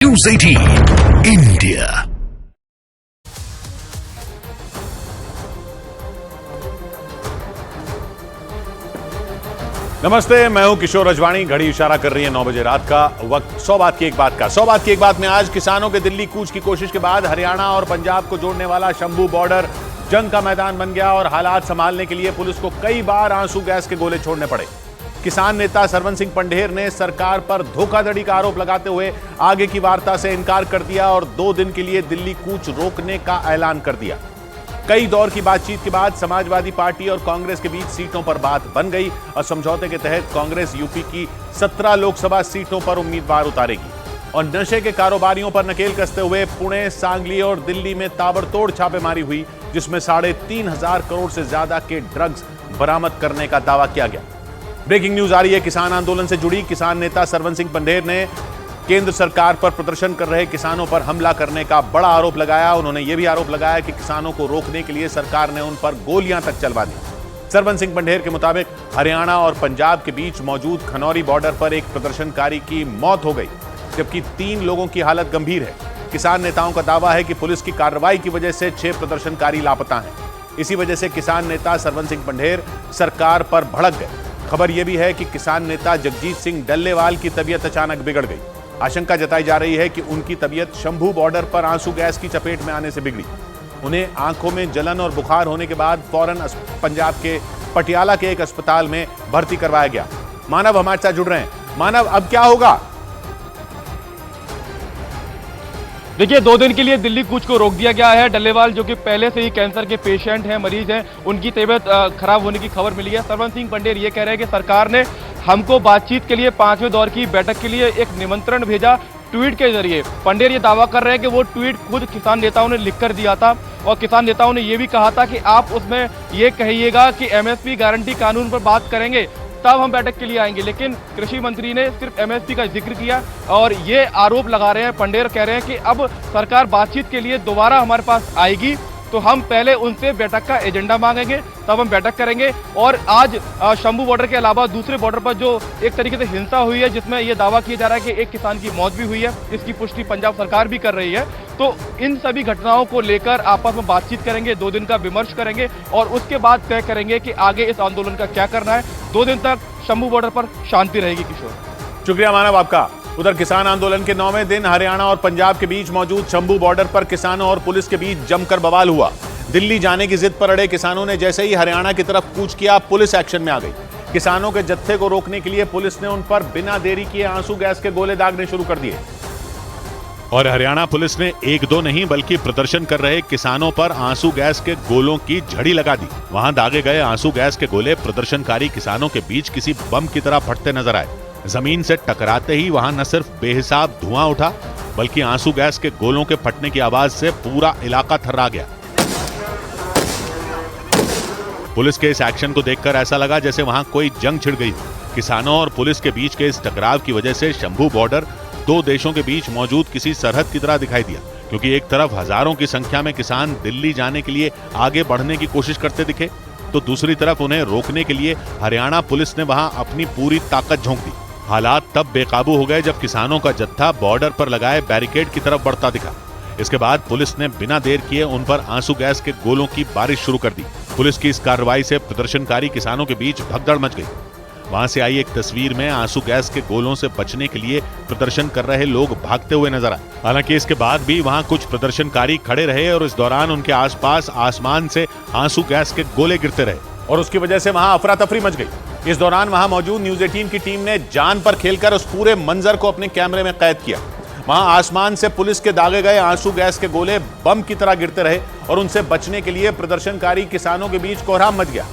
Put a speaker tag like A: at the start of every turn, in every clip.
A: News 18 India।
B: नमस्ते, मैं हूं किशोर रजवाणी। घड़ी इशारा कर रही है 9 बजे रात का वक्त। 100 बात की एक बात का 100 बात की एक बात में आज किसानों के दिल्ली कूच की कोशिश के बाद हरियाणा और पंजाब को जोड़ने वाला शंभू बॉर्डर जंग का मैदान बन गया और हालात संभालने के लिए पुलिस को कई बार आंसू गैस के गोले छोड़ने पड़े। किसान नेता सरवन सिंह पंढेर ने सरकार पर धोखाधड़ी का आरोप लगाते हुए आगे की वार्ता से इनकार कर दिया और 2 दिन के लिए दिल्ली कूच रोकने का ऐलान कर दिया। कई दौर की बातचीत के बाद समाजवादी पार्टी और कांग्रेस के बीच सीटों पर बात बन गई और समझौते के तहत कांग्रेस यूपी की 17 लोकसभा सीटों पर उम्मीदवार उतारेगी और नशे के कारोबारियों पर नकेल कसते हुए पुणे, सांगली और दिल्ली में ताबड़तोड़ छापेमारी हुई, जिसमें 3,500 करोड़ से ज्यादा के ड्रग्स बरामद करने का दावा किया गया। ब्रेकिंग न्यूज आ रही है किसान आंदोलन से जुड़ी। किसान नेता सरवन सिंह पंढेर ने केंद्र सरकार पर प्रदर्शन कर रहे किसानों पर हमला करने का बड़ा आरोप लगाया। उन्होंने यह भी आरोप लगाया कि किसानों को रोकने के लिए सरकार ने उन पर गोलियां तक चलवा दी। सरवन सिंह पंढेर के मुताबिक हरियाणा और पंजाब के बीच मौजूद खनौरी बॉर्डर पर एक प्रदर्शनकारी की मौत हो गई, जबकि 3 लोगों की हालत गंभीर है। किसान नेताओं का दावा है कि पुलिस की कार्रवाई की वजह से 6 प्रदर्शनकारी लापता हैं। इसी वजह से किसान नेता सरवन सिंह पंढेर सरकार पर भड़क गए। खबर यह भी है कि किसान नेता जगजीत सिंह डल्लेवाल की तबीयत अचानक बिगड़ गई। आशंका जताई जा रही है कि उनकी तबीयत शंभू बॉर्डर पर आंसू गैस की चपेट में आने से बिगड़ी। उन्हें आंखों में जलन और बुखार होने के बाद फौरन पंजाब के पटियाला के एक अस्पताल में भर्ती करवाया गया। मानव हमारे साथ जुड़ रहे हैं। मानव, अब क्या होगा?
C: देखिए, 2 दिन के लिए दिल्ली कूच को रोक दिया गया है। डल्लेवाल जो कि पहले से ही कैंसर के पेशेंट हैं, मरीज हैं, उनकी तबीयत खराब होने की खबर मिली है। सरवन सिंह पंढेर ये कह रहे हैं कि सरकार ने हमको बातचीत के लिए 5वें दौर की बैठक के लिए एक निमंत्रण भेजा ट्वीट के जरिए। पंढेर ये दावा कर रहे हैं कि वो ट्वीट खुद किसान नेताओं ने लिखकर दिया था और किसान नेताओं ने ये भी कहा था कि आप उसमें ये कहिएगा कि एमएसपी गारंटी कानून पर बात करेंगे तब हम बैठक के लिए आएंगे। लेकिन कृषि मंत्री ने सिर्फ एमएसपी का जिक्र किया और ये आरोप लगा रहे हैं। पंढेर कह रहे हैं कि अब सरकार बातचीत के लिए दोबारा हमारे पास आएगी तो हम पहले उनसे बैठक का एजेंडा मांगेंगे, तब हम बैठक करेंगे। और आज शंभू बॉर्डर के अलावा दूसरे बॉर्डर पर जो एक तरीके से हिंसा हुई है, जिसमें यह दावा किया जा रहा है कि एक किसान की मौत भी हुई है, इसकी पुष्टि पंजाब सरकार भी कर रही है। तो इन सभी घटनाओं को लेकर आपस में बातचीत करेंगे, 2 दिन का विमर्श करेंगे और उसके बाद तय करेंगे कि आगे इस आंदोलन का क्या करना है। 2 दिन तक शंभू बॉर्डर पर शांति रहेगी। किशोर,
B: शुक्रिया मानव आपका। उधर किसान आंदोलन के 9वें दिन हरियाणा और पंजाब के बीच मौजूद शंभू बॉर्डर पर किसानों और पुलिस के बीच जमकर बवाल हुआ। दिल्ली जाने की जिद पर अड़े किसानों ने जैसे ही हरियाणा की तरफ कूच किया, पुलिस एक्शन में आ गई। किसानों के जत्थे को रोकने के लिए पुलिस ने उन पर बिना देरी किए आंसू गैस के गोले दागने शुरू कर दिए और हरियाणा पुलिस ने 1-2 नहीं बल्कि प्रदर्शन कर रहे किसानों पर आंसू गैस के गोलों की झड़ी लगा दी। वहां दागे गए आंसू गैस के गोले प्रदर्शनकारी किसानों के बीच किसी बम की तरह फटते नजर आए। जमीन से टकराते ही वहां न सिर्फ बेहिसाब धुआं उठा, बल्कि आंसू गैस के गोलों के फटने की आवाज से पूरा इलाका थर्रा गया। पुलिस के इस एक्शन को देखकर ऐसा लगा जैसे वहां कोई जंग छिड़ गई। किसानों और पुलिस के बीच के इस टकराव की वजह से शंभू बॉर्डर 2 देशों के बीच मौजूद किसी सरहद की तरह दिखाई दिया, क्योंकि एक तरफ हजारों की संख्या में किसान दिल्ली जाने के लिए आगे बढ़ने की कोशिश करते दिखे, तो दूसरी तरफ उन्हें रोकने के लिए हरियाणा पुलिस ने वहां अपनी पूरी ताकत झोंक दी। हालात तब बेकाबू हो गए जब किसानों का जत्था बॉर्डर पर लगाए बैरिकेड की तरफ बढ़ता दिखा। इसके बाद पुलिस ने बिना देर किए उन पर आंसू गैस के गोलों की बारिश शुरू कर दी। पुलिस की इस कार्रवाई से प्रदर्शनकारी किसानों के बीच भगदड़ मच गई। वहां से आई एक तस्वीर में आंसू गैस के गोलों से बचने के लिए प्रदर्शन कर रहे लोग भागते हुए नजर आए। हालांकि इसके बाद भी वहां कुछ प्रदर्शनकारी खड़े रहे और इस दौरान उनके आसपास आसमान से आंसू गैस के गोले गिरते रहे और उसकी वजह से वहां अफरा तफरी मच गई। इस दौरान वहां मौजूद न्यूज 18 की टीम ने जान पर खेलकर उस पूरे मंजर को अपने कैमरे में कैद किया। वहां आसमान से पुलिस के दागे गए आंसू गैस के गोले बम की तरह गिरते रहे और उनसे बचने के लिए प्रदर्शनकारी किसानों के बीच कोहराम मच गया।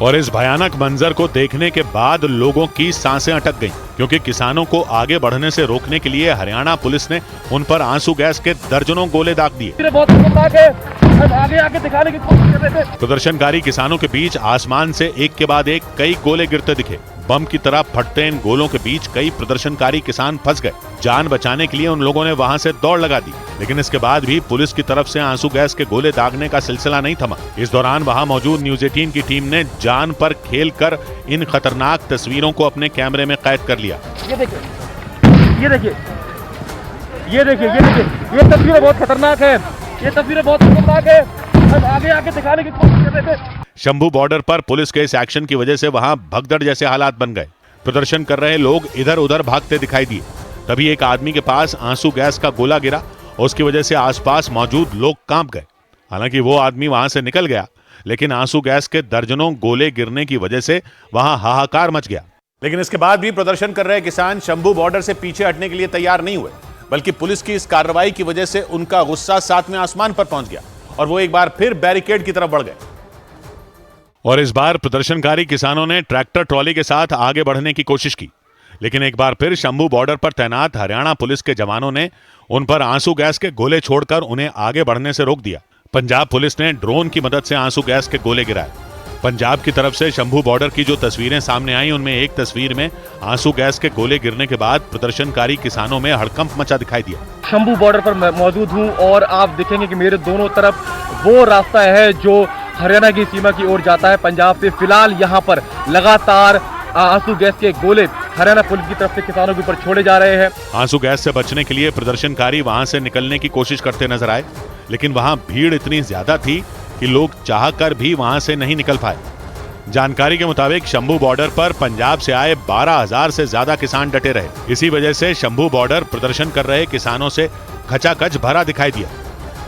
B: और इस भयानक मंजर को देखने के बाद लोगों की सांसें अटक गईं, क्योंकि किसानों को आगे बढ़ने से रोकने के लिए हरियाणा पुलिस ने उन पर आंसू गैस के दर्जनों गोले दाग दिए।
C: आगे दिखाने की कोशिश कर रहे थे।
B: प्रदर्शनकारी किसानों के बीच आसमान से एक के बाद एक कई गोले गिरते दिखे। बम की तरह फटते इन गोलों के बीच कई प्रदर्शनकारी किसान फंस गए। जान बचाने के लिए उन लोगों ने वहां से दौड़ लगा दी, लेकिन इसके बाद भी पुलिस की तरफ से आंसू गैस के गोले दागने का सिलसिला नहीं थमा। इस दौरान वहां मौजूद न्यूज 18 की टीम ने जान पर खेलकर इन खतरनाक तस्वीरों को अपने कैमरे में कैद कर लिया।
C: ये देखिए ये देखिए, ये तस्वीरें बहुत खतरनाक है, ये तस्वीरें बहुत खतरनाक है। हम आगे आके दिखाने की कोशिश कर रहे थे।
B: शंभू बॉर्डर पर पुलिस के इस एक्शन की वजह से वहां भगदड़ जैसे हालात बन गए। प्रदर्शन कर रहे लोग इधर उधर भागते दिखाई दिए। तभी एक आदमी के पास आंसू गैस का गोला गिरा और उसकी वजह से आसपास मौजूद लोग कांप गए। हालांकि वो आदमी वहां से निकल गया, लेकिन आंसू गैस के दर्जनों गोले गिरने की वजह से वहां हाहाकार मच गया। लेकिन इसके बाद भी प्रदर्शन कर रहे किसान शंभू बॉर्डर से पीछे हटने के लिए तैयार नहीं हुए, बल्कि पुलिस की इस कार्रवाई की वजह से उनका गुस्सा सातवें आसमान पर पहुंच गया और वो एक बार फिर बैरिकेड की तरफ बढ़ गए। और इस बार प्रदर्शनकारी किसानों ने ट्रैक्टर ट्रॉली के साथ आगे बढ़ने की कोशिश की, लेकिन एक बार फिर शंभू बॉर्डर पर तैनात हरियाणा पुलिस के जवानों ने उन पर आंसू गैस के गोले छोड़कर उन्हें आगे बढ़ने से रोक दिया। पंजाब पुलिस ने ड्रोन की मदद से आंसू गैस के गोले गिराए। पंजाब की तरफ से शंभू बॉर्डर की जो तस्वीरें सामने आई, उनमें एक तस्वीर में आंसू गैस के गोले गिरने के बाद प्रदर्शनकारी किसानों में हड़कंप मचा दिखाई दिया।
C: शंभू बॉर्डर पर मैं मौजूद हूं और आप देखेंगे कि मेरे दोनों तरफ वो रास्ता है जो हरियाणा की सीमा की ओर जाता है पंजाब से। फिलहाल यहाँ पर लगातार आंसू गैस के गोले हरियाणा पुलिस की तरफ से किसानों के ऊपर छोड़े जा रहे हैं।
B: आंसू गैस से बचने के लिए प्रदर्शनकारी वहां से निकलने की कोशिश करते नजर आए, लेकिन वहां भीड़ इतनी ज्यादा थी कि लोग चाहकर भी वहां से नहीं निकल पाए। जानकारी के मुताबिक शंभू बॉर्डर पर पंजाब से आए 12,000 से ज्यादा किसान डटे रहे। इसी वजह से शंभू बॉर्डर प्रदर्शन कर रहे किसानों से खचाखच भरा दिखाई दिया।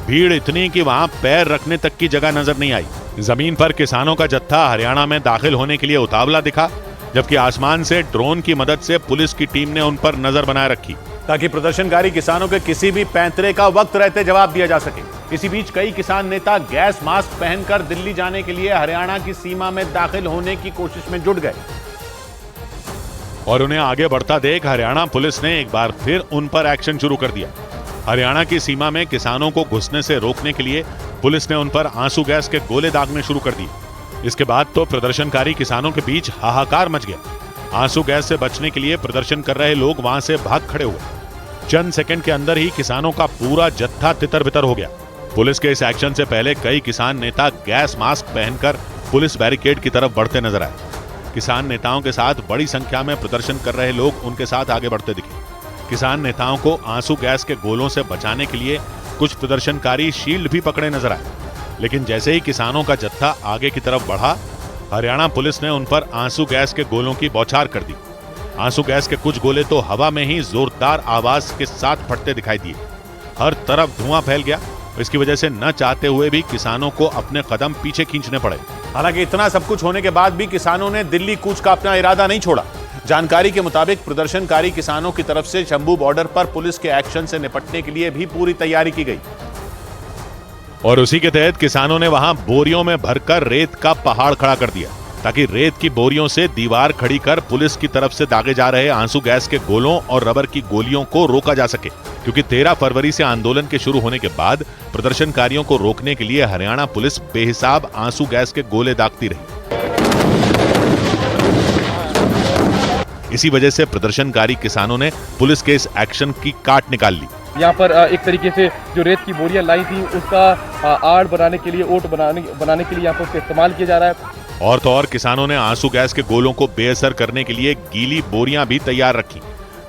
B: भीड़ इतनी कि वहां पैर रखने तक की जगह नजर नहीं आई। जमीन पर किसानों का जत्था हरियाणा में दाखिल होने के लिए उतावला दिखा, जबकि आसमान से ड्रोन की मदद से पुलिस की टीम ने उन पर नजर बनाए रखी ताकि प्रदर्शनकारी किसानों के किसी भी पैंतरे का वक्त रहते जवाब दिया जा सके। इसी बीच कई किसान नेता गैस मास्क पहनकर दिल्ली जाने के लिए हरियाणा की सीमा में दाखिल होने की कोशिश में जुट गए और उन्हें आगे बढ़ता देख हरियाणा पुलिस ने एक बार फिर उन पर एक्शन शुरू कर दिया। हरियाणा की सीमा में किसानों को घुसने से रोकने के लिए पुलिस ने उन पर आंसू गैस के गोले दागने शुरू कर दिए। इसके बाद तो प्रदर्शनकारी किसानों के बीच हाहाकार मच गया। आंसू गैस से बचने के लिए प्रदर्शन कर रहे लोग वहां से भाग खड़े हुए। चंद सेकंड के अंदर ही किसानों का पूरा जत्था तितर-बितर हो गया। पुलिस के इस एक्शन से पहले कई किसान नेता गैस मास्क पहनकर पुलिस बैरिकेड की तरफ बढ़ते नजर आए। किसान नेताओं के साथ बड़ी संख्या में प्रदर्शन कर रहे लोग उनके साथ आगे बढ़ते दिखे। किसान नेताओं को आंसू गैस के गोलों से बचाने के लिए कुछ प्रदर्शनकारी शील्ड भी पकड़े नजर आए, लेकिन जैसे ही किसानों का जत्था आगे की तरफ बढ़ा, हरियाणा पुलिस ने उन पर आंसू गैस के गोलों की बौछार कर दी। आंसू गैस के कुछ गोले तो हवा में ही जोरदार आवाज के साथ फटते दिखाई दिए। हर तरफ धुआं फैल गया। इसकी वजह से न चाहते हुए भी किसानों को अपने कदम पीछे खींचने पड़े। हालांकि इतना सब कुछ होने के बाद भी किसानों ने दिल्ली कूच का अपना इरादा नहीं छोड़ा। जानकारी के मुताबिक प्रदर्शनकारी किसानों की तरफ से शंभू बॉर्डर पर पुलिस के एक्शन से निपटने के लिए भी पूरी तैयारी की गई और उसी के तहत किसानों ने वहां बोरियों में भरकर रेत का पहाड़ खड़ा कर दिया ताकि रेत की बोरियों से दीवार खड़ी कर पुलिस की तरफ से दागे जा रहे आंसू गैस के गोलों और रबर की गोलियों को रोका जा सके, क्योंकि 13 फरवरी से आंदोलन के शुरू होने के बाद प्रदर्शनकारियों को रोकने के लिए हरियाणा पुलिस बेहिसाब आंसू गैस के गोले दागती रही। इसी वजह से प्रदर्शनकारी किसानों ने पुलिस के इस एक्शन की काट निकाल ली।
C: यहाँ पर एक तरीके से जो रेत की बोरियां लाई थी उसका आड़ बनाने के लिए, ओट बनाने के लिए यहाँ पर उसका इस्तेमाल किया जा रहा है।
B: और तो और किसानों ने आंसू गैस के गोलों को बेअसर करने के लिए गीली बोरियां भी तैयार रखी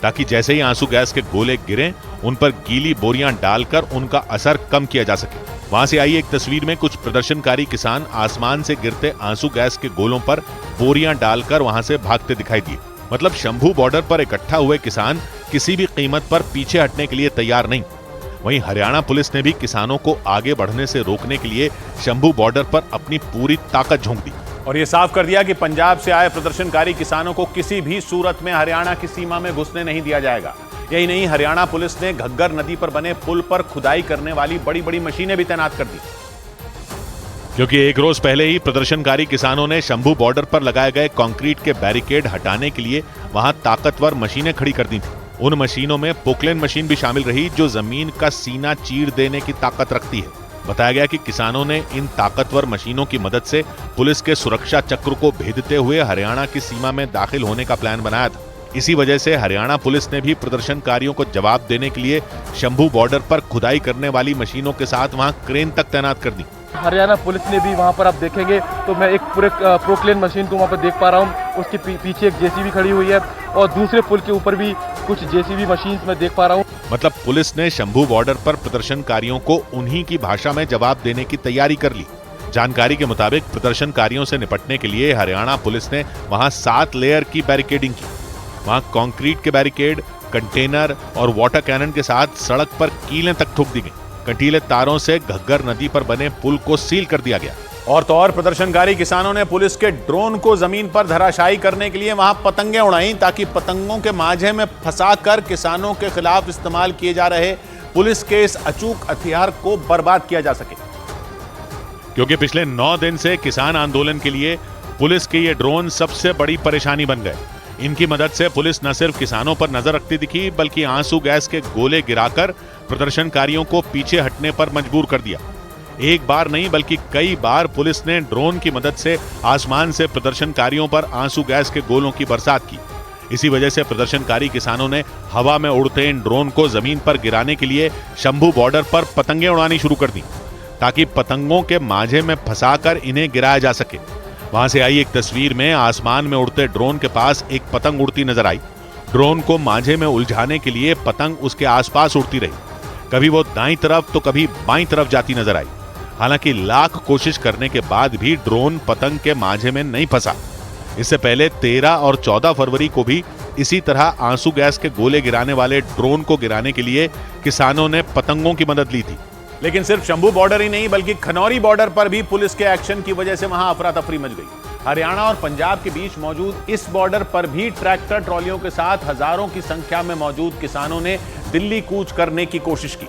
B: ताकि जैसे ही आंसू गैस के गोले गिरें, उन पर गीली बोरियां डालकर उनका असर कम किया जा सके। वहां से आई एक तस्वीर में कुछ प्रदर्शनकारी किसान आसमान से गिरते आंसू गैस के गोलों पर बोरियां डालकर वहां से भागते दिखाई दिए। मतलब शंभू बॉर्डर पर इकट्ठा हुए किसान किसी भी कीमत पर पीछे हटने के लिए तैयार नहीं। वहीं हरियाणा पुलिस ने भी किसानों को आगे बढ़ने से रोकने के लिए शंभू बॉर्डर पर अपनी पूरी ताकत झोंक दी और ये साफ कर दिया कि पंजाब से आए प्रदर्शनकारी किसानों को किसी भी सूरत में हरियाणा की सीमा में घुसने नहीं दिया जाएगा। यही नहीं, हरियाणा पुलिस ने घग्गर नदी पर बने पुल पर खुदाई करने वाली बड़ी बड़ी मशीनें भी तैनात कर दी, क्योंकि एक रोज पहले ही प्रदर्शनकारी किसानों ने शंभू बॉर्डर पर लगाए गए कंक्रीट के बैरिकेड हटाने के लिए वहां ताकतवर मशीनें खड़ी कर दी थी। उन मशीनों में पोकलेन मशीन भी शामिल रही जो जमीन का सीना चीर देने की ताकत रखती है। बताया गया कि किसानों ने इन ताकतवर मशीनों की मदद से पुलिस के सुरक्षा चक्र को भेदते हुए हरियाणा की सीमा में दाखिल होने का प्लान बनाया था। इसी वजह से हरियाणा पुलिस ने भी प्रदर्शनकारियों को जवाब देने के लिए शंभू बॉर्डर पर खुदाई करने वाली मशीनों के साथ वहां क्रेन तक तैनात कर दी।
C: हरियाणा पुलिस ने भी वहां पर आप देखेंगे तो मैं एक पूरे प्रोक्लेन मशीन को वहां पर देख पा रहा हूं। उसके पीछे एक जेसीबी खड़ी हुई है और दूसरे पुल के ऊपर भी कुछ जेसीबी मशीन मैं देख पा रहा हूं।
B: मतलब पुलिस ने शंभू बॉर्डर पर प्रदर्शनकारियों को उन्हीं की भाषा में जवाब देने की तैयारी कर ली। जानकारी के मुताबिक प्रदर्शनकारियों से निपटने के लिए हरियाणा पुलिस ने वहां 7 लेयर की बैरिकेडिंग की। वहां कंक्रीट के बैरिकेड, कंटेनर और वाटर कैनन के साथ सड़क पर कीलें तक ठोक दी गई। कंटीले तारों से घग्गर नदी पर बने पुल को सील कर दिया गया। और तो और प्रदर्शनकारी किसानों ने पुलिस के ड्रोन को जमीन पर धराशायी करने के लिए वहां पतंगें उड़ाई ताकि पतंगों के मांझे में फंसाकर किसानों के खिलाफ इस्तेमाल किए जा रहे पुलिस के इस अचूक हथियार को बर्बाद किया जा सके। क्योंकि पिछले 9 दिन से किसान आंदोलन के लिए पुलिस के ये ड्रोन सबसे बड़ी परेशानी बन गए। इनकी मदद से पुलिस न सिर्फ किसानों पर नजर रखती दिखी बल्कि आंसू गैस के गोले गिराकर प्रदर्शनकारियों को पीछे हटने पर मजबूर कर दिया। एक बार नहीं बल्कि कई बार पुलिस ने ड्रोन की मदद से आसमान से प्रदर्शनकारियों पर आंसू गैस के गोलों की बरसात की। इसी वजह से प्रदर्शनकारी किसानों ने हवा में उड़ते इन ड्रोन को जमीन पर गिराने के लिए शंभू बॉर्डर पर पतंगें उड़ानी शुरू कर दी ताकि पतंगों के मांझे में फंसाकर इन्हें गिराया जा सके। वहां से आई एक तस्वीर में आसमान में उड़ते ड्रोन के पास एक पतंग उड़ती नजर आई। ड्रोन को मांझे में उलझाने के लिए पतंग उसके आसपास उड़ती रही। कभी वो दाईं तरफ तो कभी बाईं तरफ जाती नजर आई। हालांकि लाख कोशिश करने के बाद भी ड्रोन पतंग के मांझे में नहीं फंसा। इससे पहले 13 और 14 फरवरी को भी इसी तरह आंसू गैस के गोले गिराने वाले ड्रोन को गिराने के लिए किसानों ने पतंगों की मदद ली थी। लेकिन सिर्फ शंभू बॉर्डर ही नहीं बल्कि खनौरी बॉर्डर पर भी पुलिस के एक्शन की वजह से वहां अफरा तफरी मच गई। हरियाणा और पंजाब के बीच मौजूद इस बॉर्डर पर भी ट्रैक्टर ट्रॉलियों के साथ हजारों की संख्या में मौजूद किसानों ने दिल्ली कूच करने की कोशिश की।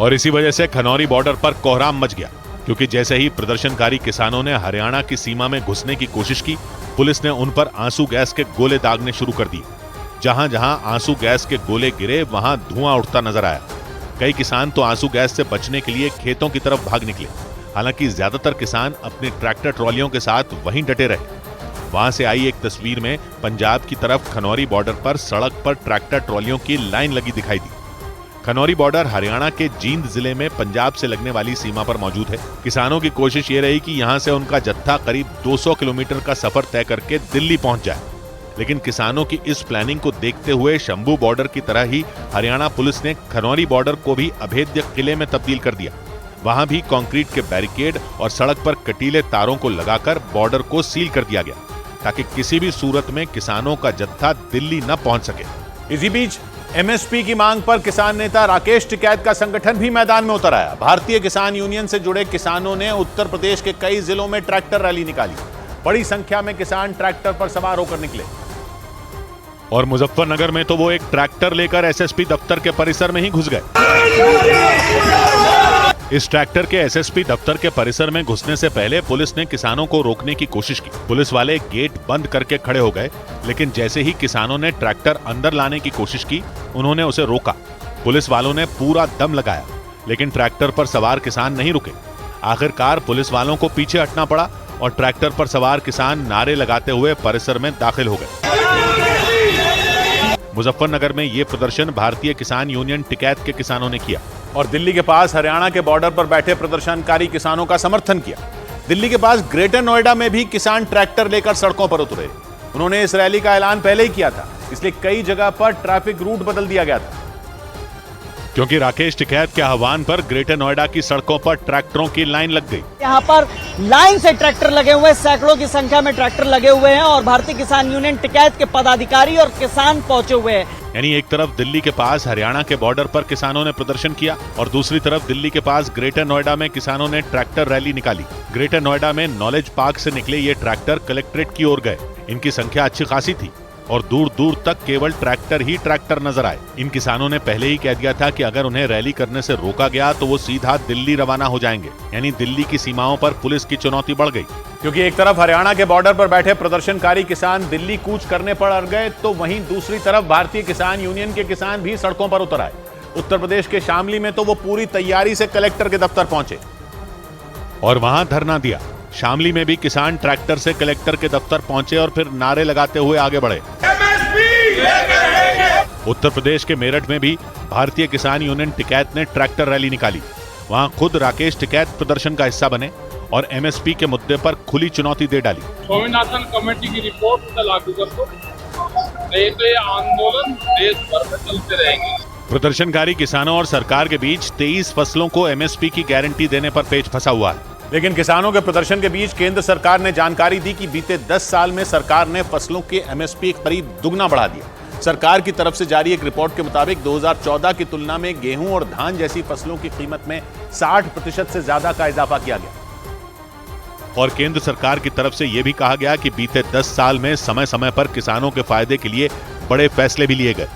B: और इसी वजह से खनौरी बॉर्डर पर कोहराम मच गया, क्योंकि जैसे ही प्रदर्शनकारी किसानों ने हरियाणा की सीमा में घुसने की कोशिश की, पुलिस ने उन पर आंसू गैस के गोले दागने शुरू कर दिए। जहां जहां आंसू गैस के गोले गिरे वहां धुआं उठता नजर आया। कई किसान तो आंसू गैस से बचने के लिए खेतों की तरफ भाग निकले। हालांकि ज्यादातर किसान अपने ट्रैक्टर ट्रॉलियों के साथ वहीं डटे रहे। वहां से आई एक तस्वीर में पंजाब की तरफ खनौरी बॉर्डर पर सड़क पर ट्रैक्टर ट्रॉलियों की लाइन लगी दिखाई दी। खनौरी बॉर्डर हरियाणा के जींद जिले में पंजाब से लगने वाली सीमा पर मौजूद है। किसानों की कोशिश ये रही कि यहां से उनका जत्था करीब 200 किलोमीटर का सफर तय करके दिल्ली पहुंच जाए। लेकिन किसानों की इस प्लानिंग को देखते हुए शंभू बॉर्डर की तरह ही हरियाणा पुलिस ने खनौरी बॉर्डर को भी अभेद्य किले में तब्दील कर दिया। वहां भी कंक्रीट के बैरिकेड और सड़क पर कटीले तारों को लगाकर बॉर्डर को सील कर दिया गया ताकि किसी भी सूरत में किसानों का जत्था दिल्ली न पहुंच सके। इसी बीच एमएसपी की मांग पर किसान नेता राकेश टिकैत का संगठन भी मैदान में उतर आया। भारतीय किसान यूनियन से जुड़े किसानों ने उत्तर प्रदेश के कई जिलों में ट्रैक्टर रैली निकाली। बड़ी संख्या में किसान ट्रैक्टर पर सवार होकर निकले और मुजफ्फरनगर में तो वो एक ट्रैक्टर लेकर एसएसपी दफ्तर के परिसर में ही घुस गए। इस ट्रैक्टर के एसएसपी दफ्तर के परिसर में घुसने से पहले पुलिस ने किसानों को रोकने की कोशिश की। पुलिस वाले गेट बंद करके खड़े हो गए, लेकिन जैसे ही किसानों ने ट्रैक्टर अंदर लाने की कोशिश की, उन्होंने उसे रोका। पुलिस वालों ने पूरा दम लगाया, लेकिन ट्रैक्टर पर सवार किसान नहीं रुके। आखिरकार पुलिस वालों को पीछे हटना पड़ा और ट्रैक्टर पर सवार किसान नारे लगाते हुए परिसर में दाखिल हो गए। मुजफ्फरनगर में ये प्रदर्शन भारतीय किसान यूनियन टिकैत के किसानों ने किया और दिल्ली के पास हरियाणा के बॉर्डर पर बैठे प्रदर्शनकारी किसानों का समर्थन किया। दिल्ली के पास ग्रेटर नोएडा में भी किसान ट्रैक्टर लेकर सड़कों पर उतरे। उन्होंने इस रैली का ऐलान पहले ही किया था, इसलिए कई जगह पर ट्रैफिक रूट बदल दिया गया था। क्योंकि राकेश टिकैत के आह्वान पर ग्रेटर नोएडा की सड़कों पर ट्रैक्टरों की लाइन लग गई।
D: यहाँ पर लाइन से ट्रैक्टर लगे हुए हैं, सैकड़ों की संख्या में ट्रैक्टर लगे हुए हैं और भारतीय किसान यूनियन टिकैत के पदाधिकारी और किसान पहुंचे हुए हैं।
B: यानी एक तरफ दिल्ली के पास हरियाणा के बॉर्डर पर किसानों ने प्रदर्शन किया और दूसरी तरफ दिल्ली के पास ग्रेटर नोएडा में किसानों ने ट्रैक्टर रैली निकाली। ग्रेटर नोएडा में नॉलेज पार्क से निकले ये ट्रैक्टर कलेक्ट्रेट की ओर गए। इनकी संख्या अच्छी खासी थी और दूर दूर तक केवल ट्रैक्टर ही ट्रैक्टर नजर आए। इन किसानों ने पहले ही कह दिया था कि अगर उन्हें रैली करने से रोका गया तो वो सीधा दिल्ली रवाना हो जाएंगे। यानी दिल्ली की सीमाओं पर पुलिस की चुनौती बढ़ गई, क्योंकि एक तरफ हरियाणा के बॉर्डर पर बैठे प्रदर्शनकारी किसान दिल्ली कूच करने पर अड़ गए, तो वहीं दूसरी तरफ भारतीय किसान यूनियन के किसान भी सड़कों पर उतर आए। उत्तर प्रदेश के शामली में तो वो पूरी तैयारी से कलेक्टर के दफ्तर पहुंचे और वहां धरना दिया। शामली में भी किसान ट्रैक्टर से कलेक्टर के दफ्तर पहुंचे और फिर नारे लगाते हुए आगे बढ़े। उत्तर प्रदेश के मेरठ में भी भारतीय किसान यूनियन टिकैत ने ट्रैक्टर रैली निकाली। वहां खुद राकेश टिकैत प्रदर्शन का हिस्सा बने और एमएसपी के मुद्दे पर खुली चुनौती दे डाली।
E: स्वामीनाथन कमेटी की रिपोर्ट लागू कर दो, नहीं तो ये आंदोलन देश भर में चलते रहेंगे।
B: प्रदर्शनकारी किसानों और सरकार के बीच 23 फसलों को एमएसपी की गारंटी देने पर पेच फंसा हुआ है। लेकिन किसानों के प्रदर्शन के बीच केंद्र सरकार ने जानकारी दी कि बीते 10 साल में सरकार ने फसलों के एमएसपी करीब दुगना बढ़ा दिया। सरकार की तरफ से जारी एक रिपोर्ट के मुताबिक 2014 की तुलना में गेहूं और धान जैसी फसलों की कीमत में 60% से ज्यादा का इजाफा किया गया। और केंद्र सरकार की तरफ से यह भी कहा गया कि बीते 10 साल में समय समय पर किसानों के फायदे के लिए बड़े फैसले भी लिए गए।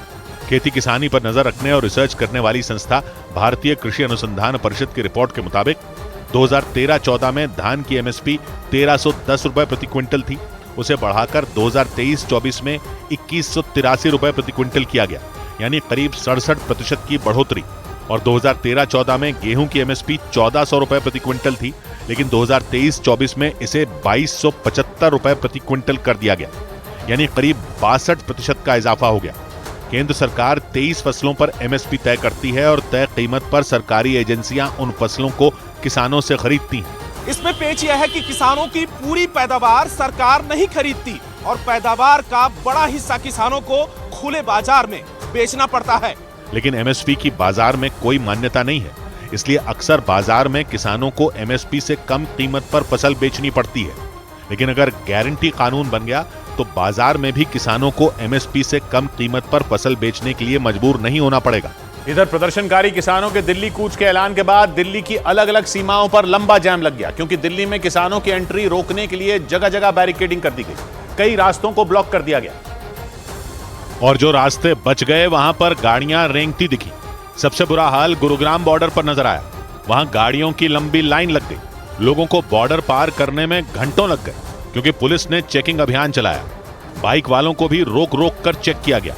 B: खेती किसानी पर नजर रखने और रिसर्च करने वाली संस्था भारतीय कृषि अनुसंधान परिषद की रिपोर्ट के मुताबिक 2013-14 में धान की एमएसपी 1310 रुपए प्रति क्विंटल थी। उसे बढ़ाकर 2023-24 में 2183 रुपए प्रति क्विंटल किया गया, यानी करीब 67% की बढ़ोतरी। और 2013-14 में गेहूं की एमएसपी 1400 रुपए प्रति क्विंटल थी, लेकिन 2023-24 में इसे 2275 रुपए प्रति क्विंटल कर दिया गया, यानी करीब 62% का इजाफा हो गया। केंद्र सरकार 23 फसलों पर एमएसपी तय करती है और तय कीमत पर सरकारी एजेंसियां उन फसलों को किसानों से खरीदती हैं।
F: इसमें पेच यह है कि किसानों की पूरी पैदावार सरकार नहीं खरीदती और पैदावार का बड़ा हिस्सा किसानों को खुले बाजार में बेचना पड़ता है।
B: लेकिन एमएसपी की बाजार में कोई मान्यता नहीं है, इसलिए अक्सर बाजार में किसानों को एमएसपी से कम कीमत पर फसल बेचनी पड़ती है। लेकिन अगर गारंटी कानून बन गया तो बाजार में भी किसानों को एमएसपी से कम कीमत पर फसल बेचने के लिए मजबूर नहीं होना पड़ेगा। इधर प्रदर्शनकारी किसानों के दिल्ली कूच के ऐलान के बाद दिल्ली की अलग अलग सीमाओं पर लंबा जाम लग गया, क्योंकि दिल्ली में किसानों की एंट्री रोकने के लिए जगह जगह बैरिकेडिंग कर दी गई। कई रास्तों को ब्लॉक कर दिया गया और जो रास्ते बच गए वहां पर गाड़ियां रेंगती दिखी। सबसे बुरा हाल गुरुग्राम बॉर्डर पर नजर आया। वहां गाड़ियों की लंबी लाइन लग गई। लोगों को बॉर्डर पार करने में घंटों लग गए, क्योंकि पुलिस ने चेकिंग अभियान चलाया। बाइक वालों को भी रोक रोक कर चेक किया गया।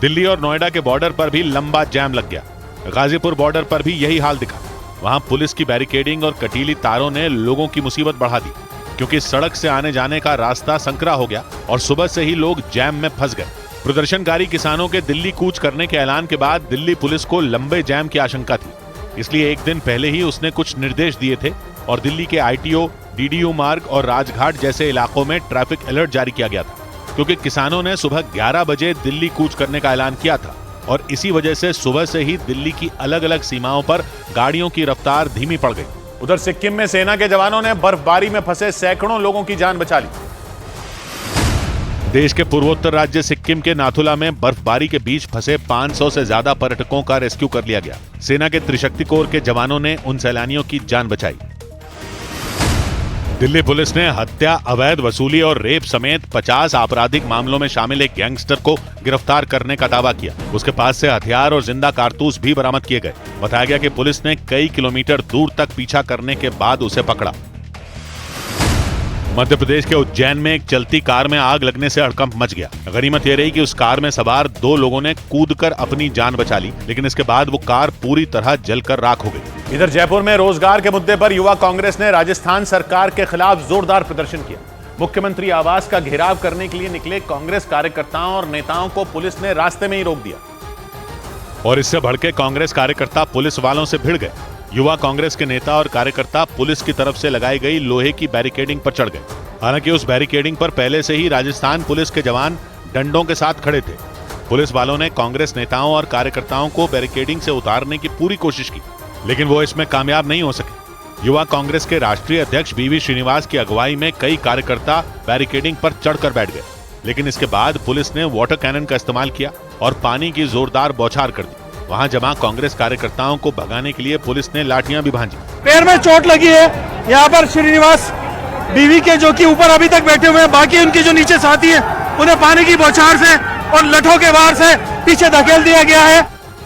B: दिल्ली और नोएडा के बॉर्डर पर भी लंबा जाम लग गया। गाजीपुर बॉर्डर पर भी यही हाल दिखा। वहां पुलिस की बैरिकेडिंग और कटीली तारों ने लोगों की मुसीबत बढ़ा दी, क्योंकि सड़क से आने जाने का रास्ता संकरा हो गया और सुबह से ही लोग जैम में फंस गए। प्रदर्शनकारी किसानों के दिल्ली कूच करने के ऐलान के बाद दिल्ली पुलिस को लंबे जैम की आशंका थी, इसलिए एक दिन पहले ही उसने कुछ निर्देश दिए थे और दिल्ली के आईटीओ, डीडीयू मार्ग और राजघाट जैसे इलाकों में ट्रैफिक अलर्ट जारी किया गया था, क्योंकि किसानों ने सुबह 11 बजे दिल्ली कूच करने का ऐलान किया था और इसी वजह से सुबह से ही दिल्ली की अलग अलग सीमाओं पर गाड़ियों की रफ्तार धीमी पड़ गई। उधर सिक्किम में सेना के जवानों ने बर्फबारी में फंसे सैकड़ों लोगों की जान बचा ली। देश के पूर्वोत्तर राज्य सिक्किम के नाथुला में बर्फबारी के बीच फंसे 500 से ज्यादा पर्यटकों का रेस्क्यू कर लिया गया। सेना के त्रिशक्ति कोर के जवानों ने उन सैलानियों की जान बचाई। दिल्ली पुलिस ने हत्या, अवैध वसूली और रेप समेत 50 आपराधिक मामलों में शामिल एक गैंगस्टर को गिरफ्तार करने का दावा किया। उसके पास से हथियार और जिंदा कारतूस भी बरामद किए गए। बताया गया कि पुलिस ने कई किलोमीटर दूर तक पीछा करने के बाद उसे पकड़ा। मध्य प्रदेश के उज्जैन में एक चलती कार में आग लगने से हड़कंप मच गया। गनीमत यह रही कि उस कार में सवार 2 लोगों ने कूदकर अपनी जान बचा ली, लेकिन इसके बाद वो कार पूरी तरह जलकर राख हो गई। इधर जयपुर में रोजगार के मुद्दे पर युवा कांग्रेस ने राजस्थान सरकार के खिलाफ जोरदार प्रदर्शन किया। मुख्यमंत्री आवास का घेराव करने के लिए निकले कांग्रेस कार्यकर्ताओं और नेताओं को पुलिस ने रास्ते में ही रोक दिया और इससे भड़के कांग्रेस कार्यकर्ता पुलिस वालों से भिड़ गए। युवा कांग्रेस के नेता और कार्यकर्ता पुलिस की तरफ से लगाई गई लोहे की बैरिकेडिंग पर चढ़ गए। हालांकि उस बैरिकेडिंग पर पहले से ही राजस्थान पुलिस के जवान डंडों के साथ खड़े थे। पुलिस वालों ने कांग्रेस नेताओं और कार्यकर्ताओं को बैरिकेडिंग से उतारने की पूरी कोशिश की, लेकिन वो इसमें कामयाब नहीं हो सके। युवा कांग्रेस के राष्ट्रीय अध्यक्ष बीवी श्रीनिवास की अगुवाई में कई कार्यकर्ता बैरिकेडिंग पर चढ़कर बैठ गए, लेकिन इसके बाद पुलिस ने वाटर कैनन का इस्तेमाल किया और पानी की जोरदार बौछार कर दी। वहां जमा कांग्रेस कार्यकर्ताओं को भगाने के लिए पुलिस ने लाठियां भी भांजी।
G: पैर में चोट लगी है। यहाँ पर श्रीनिवास बीवी के जो कि ऊपर अभी तक बैठे हुए हैं, बाकी उनके जो नीचे साथी हैं उन्हें पानी की बौछार से और लठों के वार से पीछे धकेल दिया गया है।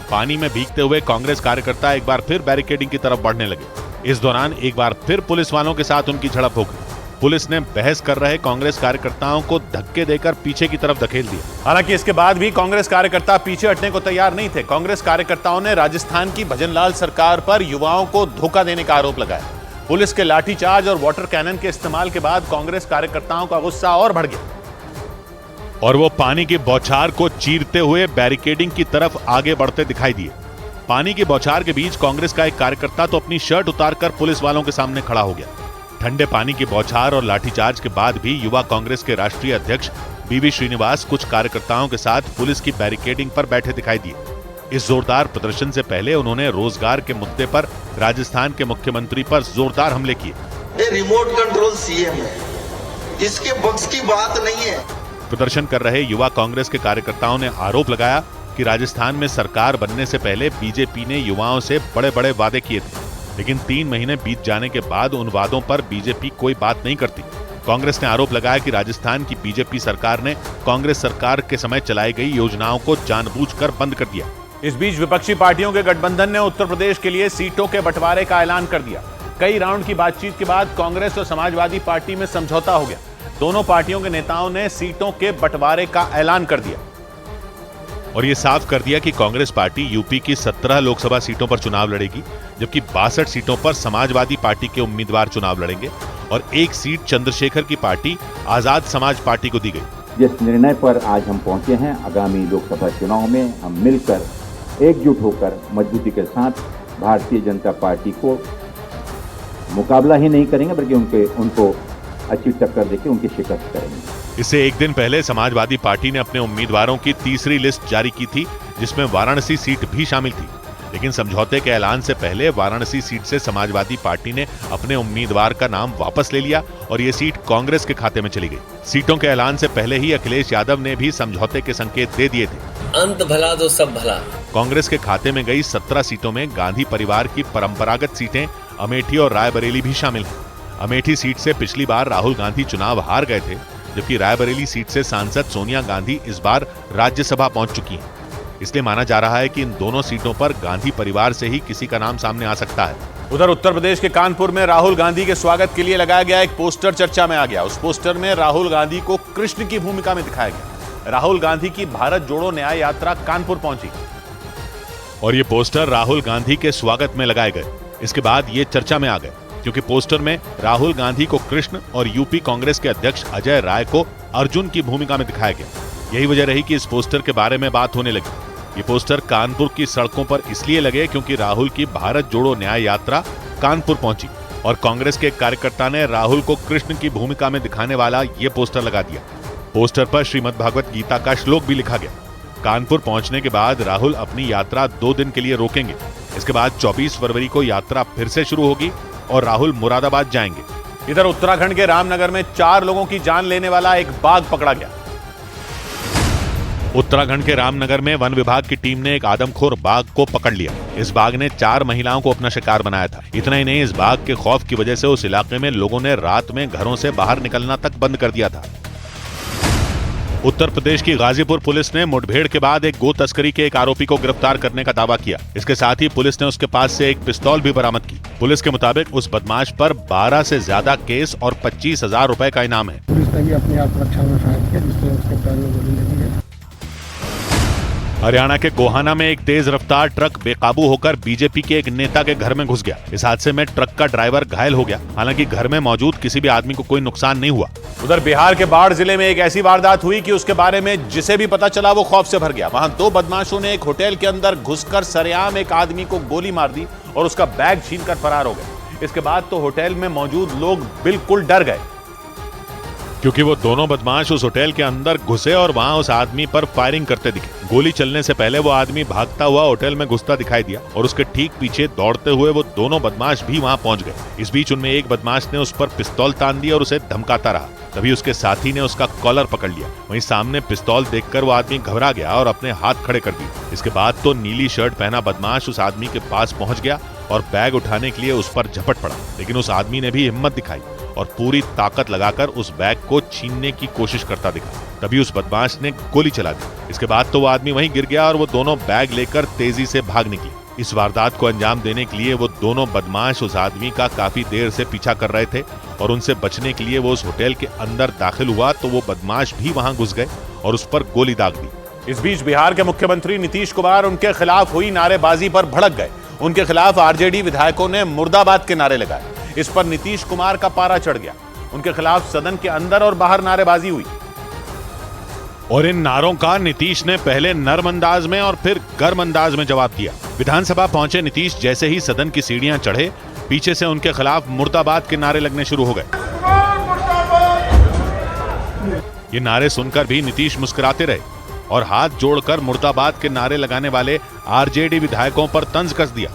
B: पानी में भीगते हुए कांग्रेस कार्यकर्ता एक बार फिर बैरिकेडिंग की तरफ बढ़ने लगे। इस दौरान एक बार फिर पुलिस वालों के साथ उनकी झड़प हो गई। पुलिस ने बहस कर रहे कांग्रेस कार्यकर्ताओं को धक्के देकर पीछे की तरफ धकेल दिया। हालांकि इसके बाद भी कांग्रेस कार्यकर्ता पीछे हटने को तैयार नहीं थे। कांग्रेस कार्यकर्ताओं ने राजस्थान की भजनलाल सरकार पर युवाओं को धोखा देने का आरोप लगाया। पुलिस के लाठीचार्ज और वाटर कैनन के इस्तेमाल के बाद कांग्रेस कार्यकर्ताओं का गुस्सा और बढ़ गया और वो पानी की बौछार को चीरते हुए बैरिकेडिंग की तरफ आगे बढ़ते दिखाई दिए। पानी की बौछार के बीच कांग्रेस का एक कार्यकर्ता तो अपनी शर्ट उतारकर पुलिस वालों के सामने खड़ा हो गया। ठंडे पानी की बौछार और लाठीचार्ज के बाद भी युवा कांग्रेस के राष्ट्रीय अध्यक्ष बीवी श्रीनिवास कुछ कार्यकर्ताओं के साथ पुलिस की बैरिकेडिंग पर बैठे दिखाई दिए। इस जोरदार प्रदर्शन से पहले उन्होंने रोजगार के मुद्दे पर राजस्थान के मुख्यमंत्री पर जोरदार हमले किए।
H: ये रिमोट कंट्रोल सीएम है, इसके बख्श की बात नहीं है।
B: प्रदर्शन कर रहे युवा कांग्रेस के कार्यकर्ताओं ने आरोप लगाया कि राजस्थान में सरकार बनने से पहले बीजेपी ने युवाओं से बड़े बड़े वादे किए थे, लेकिन 3 महीने बीत जाने के बाद उन वादों पर बीजेपी कोई बात नहीं करती। कांग्रेस ने आरोप लगाया कि राजस्थान की बीजेपी सरकार ने कांग्रेस सरकार के समय चलाई गई योजनाओं को जानबूझकर बंद कर दिया। इस बीच विपक्षी पार्टियों के गठबंधन ने उत्तर प्रदेश के लिए सीटों के बंटवारे का ऐलान कर दिया। कई राउंड की बातचीत के बाद कांग्रेस और समाजवादी पार्टी में समझौता हो गया। दोनों पार्टियों के नेताओं ने सीटों के बंटवारे का ऐलान कर दिया और ये साफ कर दिया कि कांग्रेस पार्टी यूपी की 17 लोकसभा सीटों पर चुनाव लड़ेगी, जबकि 62 सीटों पर समाजवादी पार्टी के उम्मीदवार चुनाव लड़ेंगे और 1 सीट चंद्रशेखर की पार्टी आजाद समाज पार्टी को दी गई।
I: जिस निर्णय पर आज हम पहुंचे हैं, आगामी लोकसभा चुनाव में हम मिलकर एकजुट होकर मजबूती के साथ भारतीय जनता पार्टी को मुकाबला ही नहीं करेंगे, बल्कि उनको अच्छी टक्कर देकर उनकी शिकस्त करेंगे।
B: इससे एक दिन पहले समाजवादी पार्टी ने अपने उम्मीदवारों की तीसरी लिस्ट जारी की थी, जिसमें वाराणसी सीट भी शामिल थी। लेकिन समझौते के ऐलान से पहले वाराणसी सीट से समाजवादी पार्टी ने अपने उम्मीदवार का नाम वापस ले लिया और ये सीट कांग्रेस के खाते में चली गई। सीटों के ऐलान से पहले ही अखिलेश यादव ने भी समझौते के संकेत दे दिए थे।
J: अंत भला तो सब भला।
B: कांग्रेस के खाते में गई 17 सीटों में गांधी परिवार की परंपरागत सीटें अमेठी और रायबरेली भी शामिल हैं। अमेठी सीट से पिछली बार राहुल गांधी चुनाव हार गए थे, जबकि रायबरेली सीट से सांसद सोनिया गांधी इस बार राज्यसभा पहुंच चुकी हैं। इसलिए माना जा रहा है कि इन दोनों सीटों पर गांधी परिवार से ही किसी का नाम सामने आ सकता है। उधर उत्तर प्रदेश के कानपुर में राहुल गांधी के स्वागत के लिए लगाया गया एक पोस्टर चर्चा में आ गया। उस पोस्टर में राहुल गांधी को कृष्ण की भूमिका में दिखाया गया। राहुल गांधी की भारत जोड़ो न्याय यात्रा कानपुर पहुंची और ये पोस्टर राहुल गांधी के स्वागत में लगाए गए। इसके बाद ये चर्चा में आ गए क्योंकि पोस्टर में राहुल गांधी को कृष्ण और यूपी कांग्रेस के अध्यक्ष अजय राय को अर्जुन की भूमिका में दिखाया गया। यही वजह रही कि इस पोस्टर के बारे में बात होने लगी। ये पोस्टर कानपुर की सड़कों पर इसलिए लगे क्योंकि राहुल की भारत जोड़ो न्याय यात्रा कानपुर पहुंची और कांग्रेस के कार्यकर्ता ने राहुल को कृष्ण की भूमिका में दिखाने वाला ये पोस्टर लगा दिया। पोस्टर पर श्रीमद् भागवत गीता का श्लोक भी लिखा गया। कानपुर पहुंचने के बाद राहुल अपनी यात्रा 2 दिन के लिए रोकेंगे। इसके बाद 24 फरवरी को यात्रा फिर से शुरू होगी और राहुल मुरादाबाद जाएंगे। इधर उत्तराखंड के रामनगर में 4 लोगों की जान लेने वाला एक बाघ पकड़ा गया। उत्तराखंड के रामनगर में वन विभाग की टीम ने एक आदमखोर बाघ को पकड़ लिया। इस बाघ ने 4 महिलाओं को अपना शिकार बनाया था। इतना ही नहीं, इस बाघ के खौफ की वजह से उस इलाके में लोगों ने रात में घरों से बाहर निकलना तक बंद कर दिया था। उत्तर प्रदेश की गाजीपुर पुलिस ने मुठभेड़ के बाद एक गो तस्करी के एक आरोपी को गिरफ्तार करने का दावा किया। इसके साथ ही पुलिस ने उसके पास से एक पिस्तौल भी बरामद की। पुलिस के मुताबिक उस बदमाश पर 12 से ज्यादा केस और 25,000 रुपए का इनाम है।
K: पुलिस ने भी अपनी आत्मरक्षा में सहायता किया, जिससे उसके पैर में गोली लगी है।
B: हरियाणा के गोहाना में एक तेज रफ्तार ट्रक बेकाबू होकर बीजेपी के एक नेता के घर में घुस गया। इस हादसे में ट्रक का ड्राइवर घायल हो गया। हालांकि घर में मौजूद किसी भी आदमी को कोई नुकसान नहीं हुआ। उधर बिहार के बाढ़ जिले में एक ऐसी वारदात हुई कि उसके बारे में जिसे भी पता चला वो खौफ से भर गया। वहां 2 बदमाशों ने एक होटल के अंदर घुसकर सरेआम एक आदमी को गोली मार दी और उसका बैग छीनकर फरार हो गए। इसके बाद तो होटल में मौजूद लोग बिल्कुल डर गए क्योंकि वो दोनों बदमाश उस होटल के अंदर घुसे और वहां उस आदमी पर फायरिंग करते दिखे। गोली चलने से पहले वो आदमी भागता हुआ होटल में घुसता दिखाई दिया और उसके ठीक पीछे दौड़ते हुए वो दोनों बदमाश भी वहां पहुंच गए। इस बीच उनमें एक बदमाश ने उस पर पिस्तौल तान दी और उसे धमकाता रहा। तभी उसके साथी ने उसका कॉलर पकड़ लिया। वहीं सामने पिस्तौल देखकर वो आदमी घबरा गया और अपने हाथ खड़े कर दिए। इसके बाद तो नीली शर्ट पहना बदमाश उस आदमी के पास पहुंच गया और बैग उठाने के लिए उस पर झपट पड़ा। लेकिन उस आदमी ने भी हिम्मत दिखाई और पूरी ताकत लगाकर उस बैग को छीनने की कोशिश करता दिखा। तभी उस बदमाश ने गोली चला दी। इसके बाद तो वो आदमी वहीं गिर गया और वो दोनों बैग लेकर तेजी से भाग निकले। इस वारदात को अंजाम देने के लिए वो दोनों बदमाश उस आदमी का काफी देर से पीछा कर रहे थे और उनसे बचने के लिए वो उस होटल के अंदर दाखिल हुआ तो वो बदमाश भी वहां घुस गए और उस पर गोली दाग दी। इस बीच बिहार के मुख्यमंत्री नीतीश कुमार उनके खिलाफ हुई नारेबाजी पर भड़क गए। उनके खिलाफ आरजेडी विधायकों ने मुर्दाबाद के नारे लगाए। इस पर नीतीश कुमार का पारा चढ़ गया। उनके खिलाफ सदन के अंदर और बाहर नारेबाजी हुई और इन नारों का नीतीश ने पहले नर्म अंदाज में और फिर गर्म अंदाज में जवाब दिया। विधानसभा पहुंचे नीतीश जैसे ही सदन की सीढ़ियां चढ़े, पीछे से उनके खिलाफ मुर्दाबाद के नारे लगने शुरू हो गए। ये नारे सुनकर भी नीतीश मुस्कुराते रहे और हाथ जोड़कर मुर्दाबाद के नारे लगाने वाले आरजेडी विधायकों पर तंज कस दिया।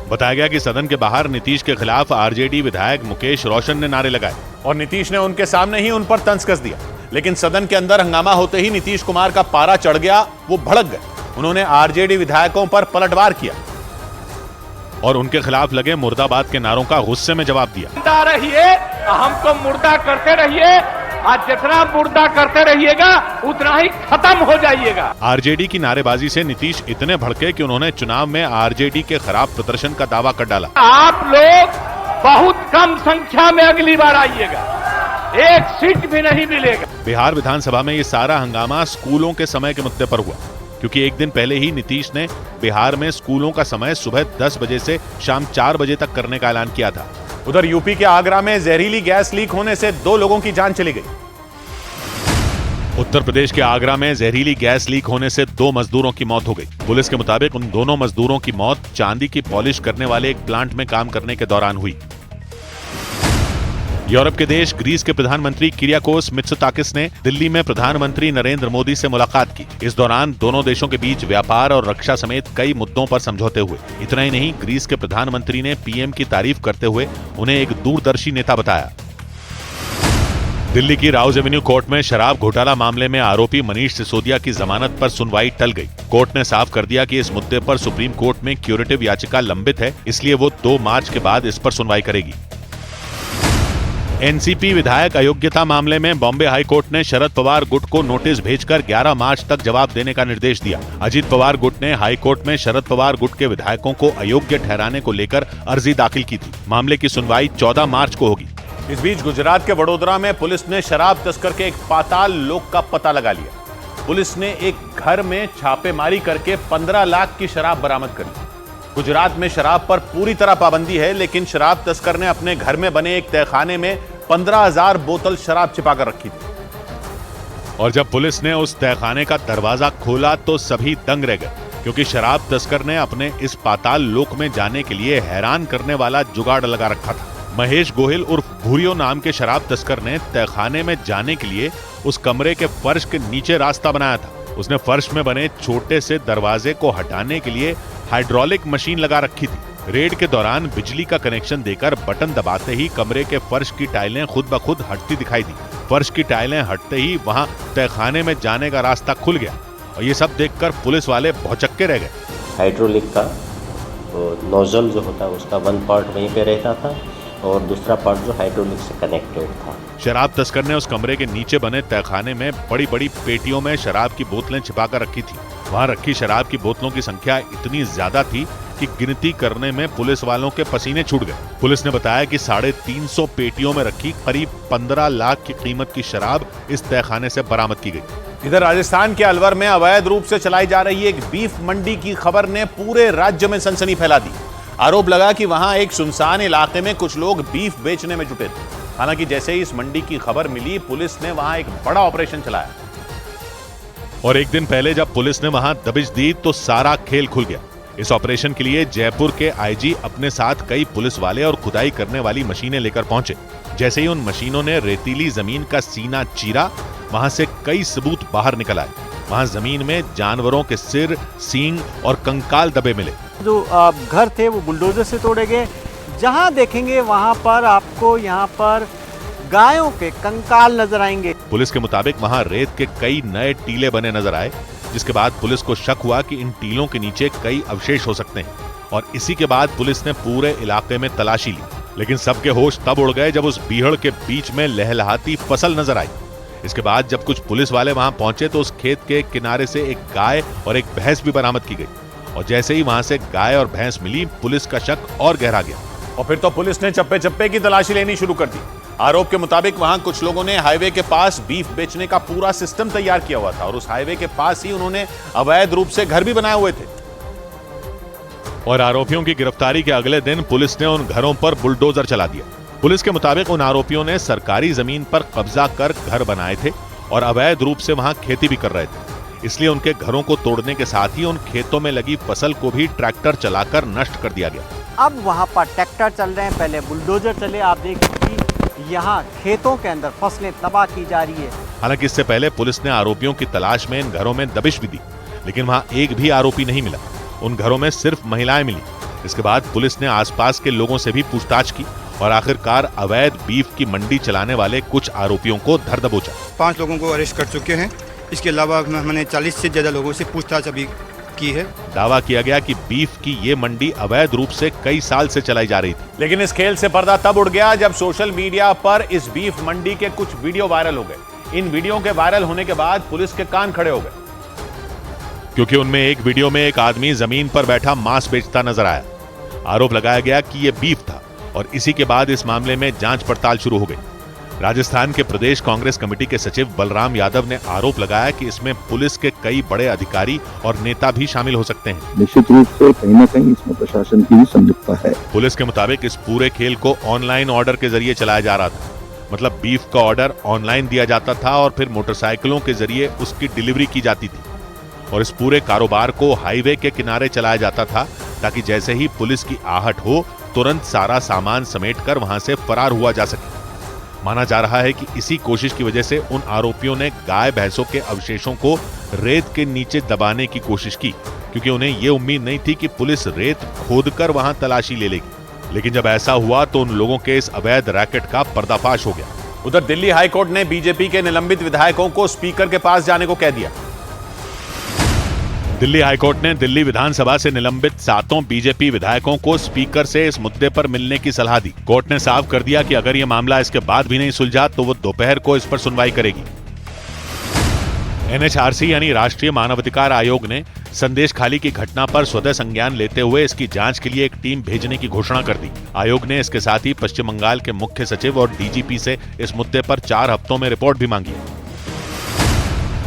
B: बताया गया कि सदन के बाहर नीतीश के खिलाफ आरजेडी विधायक मुकेश रोशन ने नारे लगाए और नीतीश ने उनके सामने ही उन पर तंज कस दिया। लेकिन सदन के अंदर हंगामा होते ही नीतीश कुमार का पारा चढ़ गया, वो भड़क गए। उन्होंने आरजेडी विधायकों पर पलटवार किया और उनके खिलाफ लगे मुर्दाबाद के नारों का गुस्से में जवाब दिया।
E: रहिए, हमको मुर्दा करते रहिए, आज जितना मुर्दा करते रहिएगा उतना ही खत्म हो जाइएगा।
B: आरजेडी की नारेबाजी से नीतीश इतने भड़के कि उन्होंने चुनाव में आरजेडी के खराब प्रदर्शन का दावा कर डाला।
E: आप लोग बहुत कम संख्या में अगली बार आइएगा, एक सीट भी नहीं मिलेगा।
B: बिहार विधानसभा में ये सारा हंगामा स्कूलों के समय के मुद्दे पर हुआ, क्योंकि एक दिन पहले ही नीतीश ने बिहार में स्कूलों का समय सुबह 10 बजे से शाम 4 बजे तक करने का ऐलान किया था। उधर यूपी के आगरा में जहरीली गैस लीक होने से 2 लोगों की जान चली गई। उत्तर प्रदेश के आगरा में जहरीली गैस लीक होने से 2 मजदूरों की मौत हो गई। पुलिस के मुताबिक उन दोनों मजदूरों की मौत चांदी की पॉलिश करने वाले एक प्लांट में काम करने के दौरान हुई। यूरोप के देश ग्रीस के प्रधानमंत्री किरियाकोस मित्सोताकिस ने दिल्ली में प्रधानमंत्री नरेंद्र मोदी से मुलाकात की। इस दौरान दोनों देशों के बीच व्यापार और रक्षा समेत कई मुद्दों पर समझौते हुए। इतना ही नहीं, ग्रीस के प्रधानमंत्री ने पीएम की तारीफ करते हुए उन्हें एक दूरदर्शी नेता बताया। दिल्ली की राउज एवेन्यू कोर्ट में शराब घोटाला मामले में आरोपी मनीष सिसोदिया की जमानत पर सुनवाई टल गई। कोर्ट ने साफ कर दिया कि इस मुद्दे पर सुप्रीम कोर्ट में क्यूरेटिव याचिका लंबित है, इसलिए वो 2 मार्च के बाद इस पर सुनवाई करेगी। एनसीपी विधायक अयोग्यता मामले में बॉम्बे हाई कोर्ट ने शरद पवार गुट को नोटिस भेजकर 11 मार्च तक जवाब देने का निर्देश दिया। अजित पवार गुट ने हाई कोर्ट में शरद पवार गुट के विधायकों को अयोग्य ठहराने को लेकर अर्जी दाखिल की थी। मामले की सुनवाई 14 मार्च को होगी। इस बीच गुजरात के वडोदरा में पुलिस ने शराब तस्कर के एक पाताल लोक का पता लगा लिया। पुलिस ने एक घर में छापेमारी करके 15 लाख की शराब बरामद करी। गुजरात में शराब पर पूरी तरह पाबंदी है, लेकिन शराब तस्कर ने अपने घर में बने एक तहखाने में 15,000 बोतल शराब छिपाकर रखी थी। और जब पुलिस ने उस तहखाने का दरवाजा खोला तो सभी दंग रह गए, क्योंकि शराब तस्कर ने अपने इस पाताल लोक में जाने के लिए हैरान करने वाला जुगाड़ लगा रखा था। महेश गोहिल उर्फ भूरियो नाम के शराब तस्कर ने तहखाने में जाने के लिए उस कमरे के फर्श के नीचे रास्ता बनाया था। उसने फर्श में बने छोटे से दरवाजे को हटाने के लिए हाइड्रोलिक मशीन लगा रखी थी। रेड के दौरान बिजली का कनेक्शन देकर बटन दबाते ही कमरे के फर्श की टाइलें खुद ब खुद हटती दिखाई दी। फर्श की टाइलें हटते ही वहां तहखाने में जाने का रास्ता खुल गया और ये सब देखकर पुलिस वाले भौचक्के रह गए।
L: हाइड्रोलिक का नोजल जो होता है उसका 1 पार्ट वहीं पे रहता था और दूसरा पार्ट जो हाइड्रोलिक से कनेक्टेड था।
B: शराब तस्कर ने उस कमरे के नीचे बने तहखाने में बड़ी बड़ी पेटियों में शराब की बोतलें छिपाकर रखी थी। वहां रखी शराब की बोतलों की संख्या इतनी ज्यादा थी कि गिनती करने में पुलिस वालों के पसीने छूट गए। पुलिस ने बताया कि 350 पेटियों में रखी करीब 15 लाख की कीमत की शराब इस तहखाने से बरामद की गई। इधर राजस्थान के अलवर में अवैध रूप से चलाई जा रही एक बीफ मंडी की खबर ने पूरे राज्य में सनसनी फैला दी। आरोप लगा कि वहां एक सुनसान इलाके में कुछ लोग बीफ बेचने में जुटे थे। हालांकि जैसे ही इस मंडी की खबर मिली, पुलिस ने वहां एक बड़ा ऑपरेशन चलाया और एक दिन पहले जब पुलिस ने वहां दबिश दी तो सारा खेल खुल गया। इस ऑपरेशन के लिए जयपुर के आईजी अपने साथ कई पुलिस वाले और खुदाई करने वाली मशीनें लेकर पहुंचे। जैसे ही उन मशीनों ने रेतीली जमीन का सीना चीरा, वहां से कई सबूत बाहर निकल आए। वहां जमीन में जानवरों के सिर, सींग और कंकाल दबे मिले।
M: जो घर थे वो बुलडोजर से तोड़े गए। जहां देखेंगे वहां पर आपको यहाँ पर गायों के कंकाल नजर आएंगे।
B: पुलिस के मुताबिक वहां रेत के कई नए टीले बने नजर आए, जिसके बाद पुलिस को शक हुआ कि इन टीलों के नीचे कई अवशेष हो सकते हैं और इसी के बाद पुलिस ने पूरे इलाके में तलाशी ली। लेकिन सबके होश तब उड़ गए जब उस बीहड़ के बीच में लहलहाती फसल नजर आई। इसके बाद जब कुछ पुलिस वाले वहां पहुंचे तो उस खेत के किनारे से एक गाय और एक भैंस भी बरामद की गई और जैसे ही वहां से गाय और भैंस मिली, पुलिस का शक और गहरा गया और फिर तो पुलिस ने चप्पे चप्पे की तलाशी लेनी शुरू कर दी। आरोप के मुताबिक वहां कुछ लोगों ने हाईवे के पास बीफ बेचने का पूरा सिस्टम तैयार किया हुआ था और उस हाईवे के पास ही उन्होंने अवैध रूप से घर भी बनाए हुए थे। और आरोपियों की गिरफ्तारी के अगले दिन पुलिस ने उन घरों पर बुलडोजर चला दिया। पुलिस के मुताबिक उन आरोपियों ने सरकारी जमीन पर कब्जा कर घर बनाए थे और अवैध रूप से वहां खेती भी कर रहे थे। इसलिए उनके घरों को तोड़ने के साथ ही उन खेतों में लगी फसल को भी ट्रैक्टर चलाकर नष्ट कर दिया गया।
M: अब वहाँ पर ट्रैक्टर चल रहे हैं, पहले बुलडोजर चले। आप देखिए कि यहाँ खेतों के अंदर फसलें तबाह की जा रही है।
B: हालांकि इससे पहले पुलिस ने आरोपियों की तलाश में इन घरों में दबिश भी दी, लेकिन वहां एक भी आरोपी नहीं मिला। उन घरों में सिर्फ महिलाएं मिली। इसके बाद पुलिस ने आसपास के लोगों से भी पूछताछ की और आखिरकार अवैध बीफ की मंडी चलाने वाले कुछ आरोपियों को धर दबोचा।
N: 5 लोगों को अरेस्ट कर चुके हैं। इसके अलावा हमने 40 से ज्यादा लोगों से पूछताछ अभी की है।
B: दावा किया गया कि बीफ की ये मंडी अवैध रूप से कई साल से चलाई जा रही थी। लेकिन इस खेल से पर्दा तब उड़ गया जब सोशल मीडिया पर इस बीफ मंडी के कुछ वीडियो वायरल हो गए। इन वीडियो के वायरल होने के बाद पुलिस के कान खड़े हो गए, क्योंकि उनमें एक वीडियो में एक आदमी जमीन पर बैठा मांस बेचता नजर आया। आरोप लगाया गया कि यह बीफ था और इसी के बाद इस मामले में जांच पड़ताल शुरू हो गई। राजस्थान के प्रदेश कांग्रेस कमेटी के सचिव बलराम यादव ने आरोप लगाया कि इसमें पुलिस के कई बड़े अधिकारी और नेता भी शामिल हो सकते हैं।
O: निश्चित रूप से कहीं न कहीं इसमें प्रशासन की भी संलिप्तता है।
B: पुलिस के मुताबिक इस पूरे खेल को ऑनलाइन ऑर्डर के जरिए चलाया जा रहा था। मतलब बीफ का ऑर्डर ऑनलाइन दिया जाता था और फिर मोटरसाइकिलों के जरिए उसकी डिलीवरी की जाती थी और इस पूरे कारोबार को हाईवे के किनारे चलाया जाता था ताकि जैसे ही पुलिस की आहट हो तुरंत सारा सामान समेटकर वहां से फरार हुआ जा सके। माना जा रहा है कि इसी कोशिश की वजह से उन आरोपियों ने गाय भैंसों के अवशेषों को रेत के नीचे दबाने की कोशिश की, क्योंकि उन्हें यह उम्मीद नहीं थी कि पुलिस रेत खोदकर वहां तलाशी ले लेगी। लेकिन जब ऐसा हुआ तो उन लोगों के इस अवैध रैकेट का पर्दाफाश हो गया। उधर दिल्ली हाईकोर्ट ने बीजेपी के निलंबित विधायकों को स्पीकर के पास जाने को कह दिया। दिल्ली हाईकोर्ट ने दिल्ली विधानसभा से निलंबित 7 बीजेपी विधायकों को स्पीकर से इस मुद्दे पर मिलने की सलाह दी। कोर्ट ने साफ कर दिया कि अगर यह मामला इसके बाद भी नहीं सुलझा तो वो दोपहर को इस पर सुनवाई करेगी। एनएचआरसी यानी राष्ट्रीय मानवाधिकार आयोग ने संदेश खाली की घटना पर स्वतः संज्ञान लेते हुए इसकी जांच के लिए एक टीम भेजने की घोषणा कर दी। आयोग ने इसके साथ ही पश्चिम बंगाल के मुख्य सचिव और डीजीपी से इस मुद्दे पर 4 हफ्तों में रिपोर्ट भी मांगी है।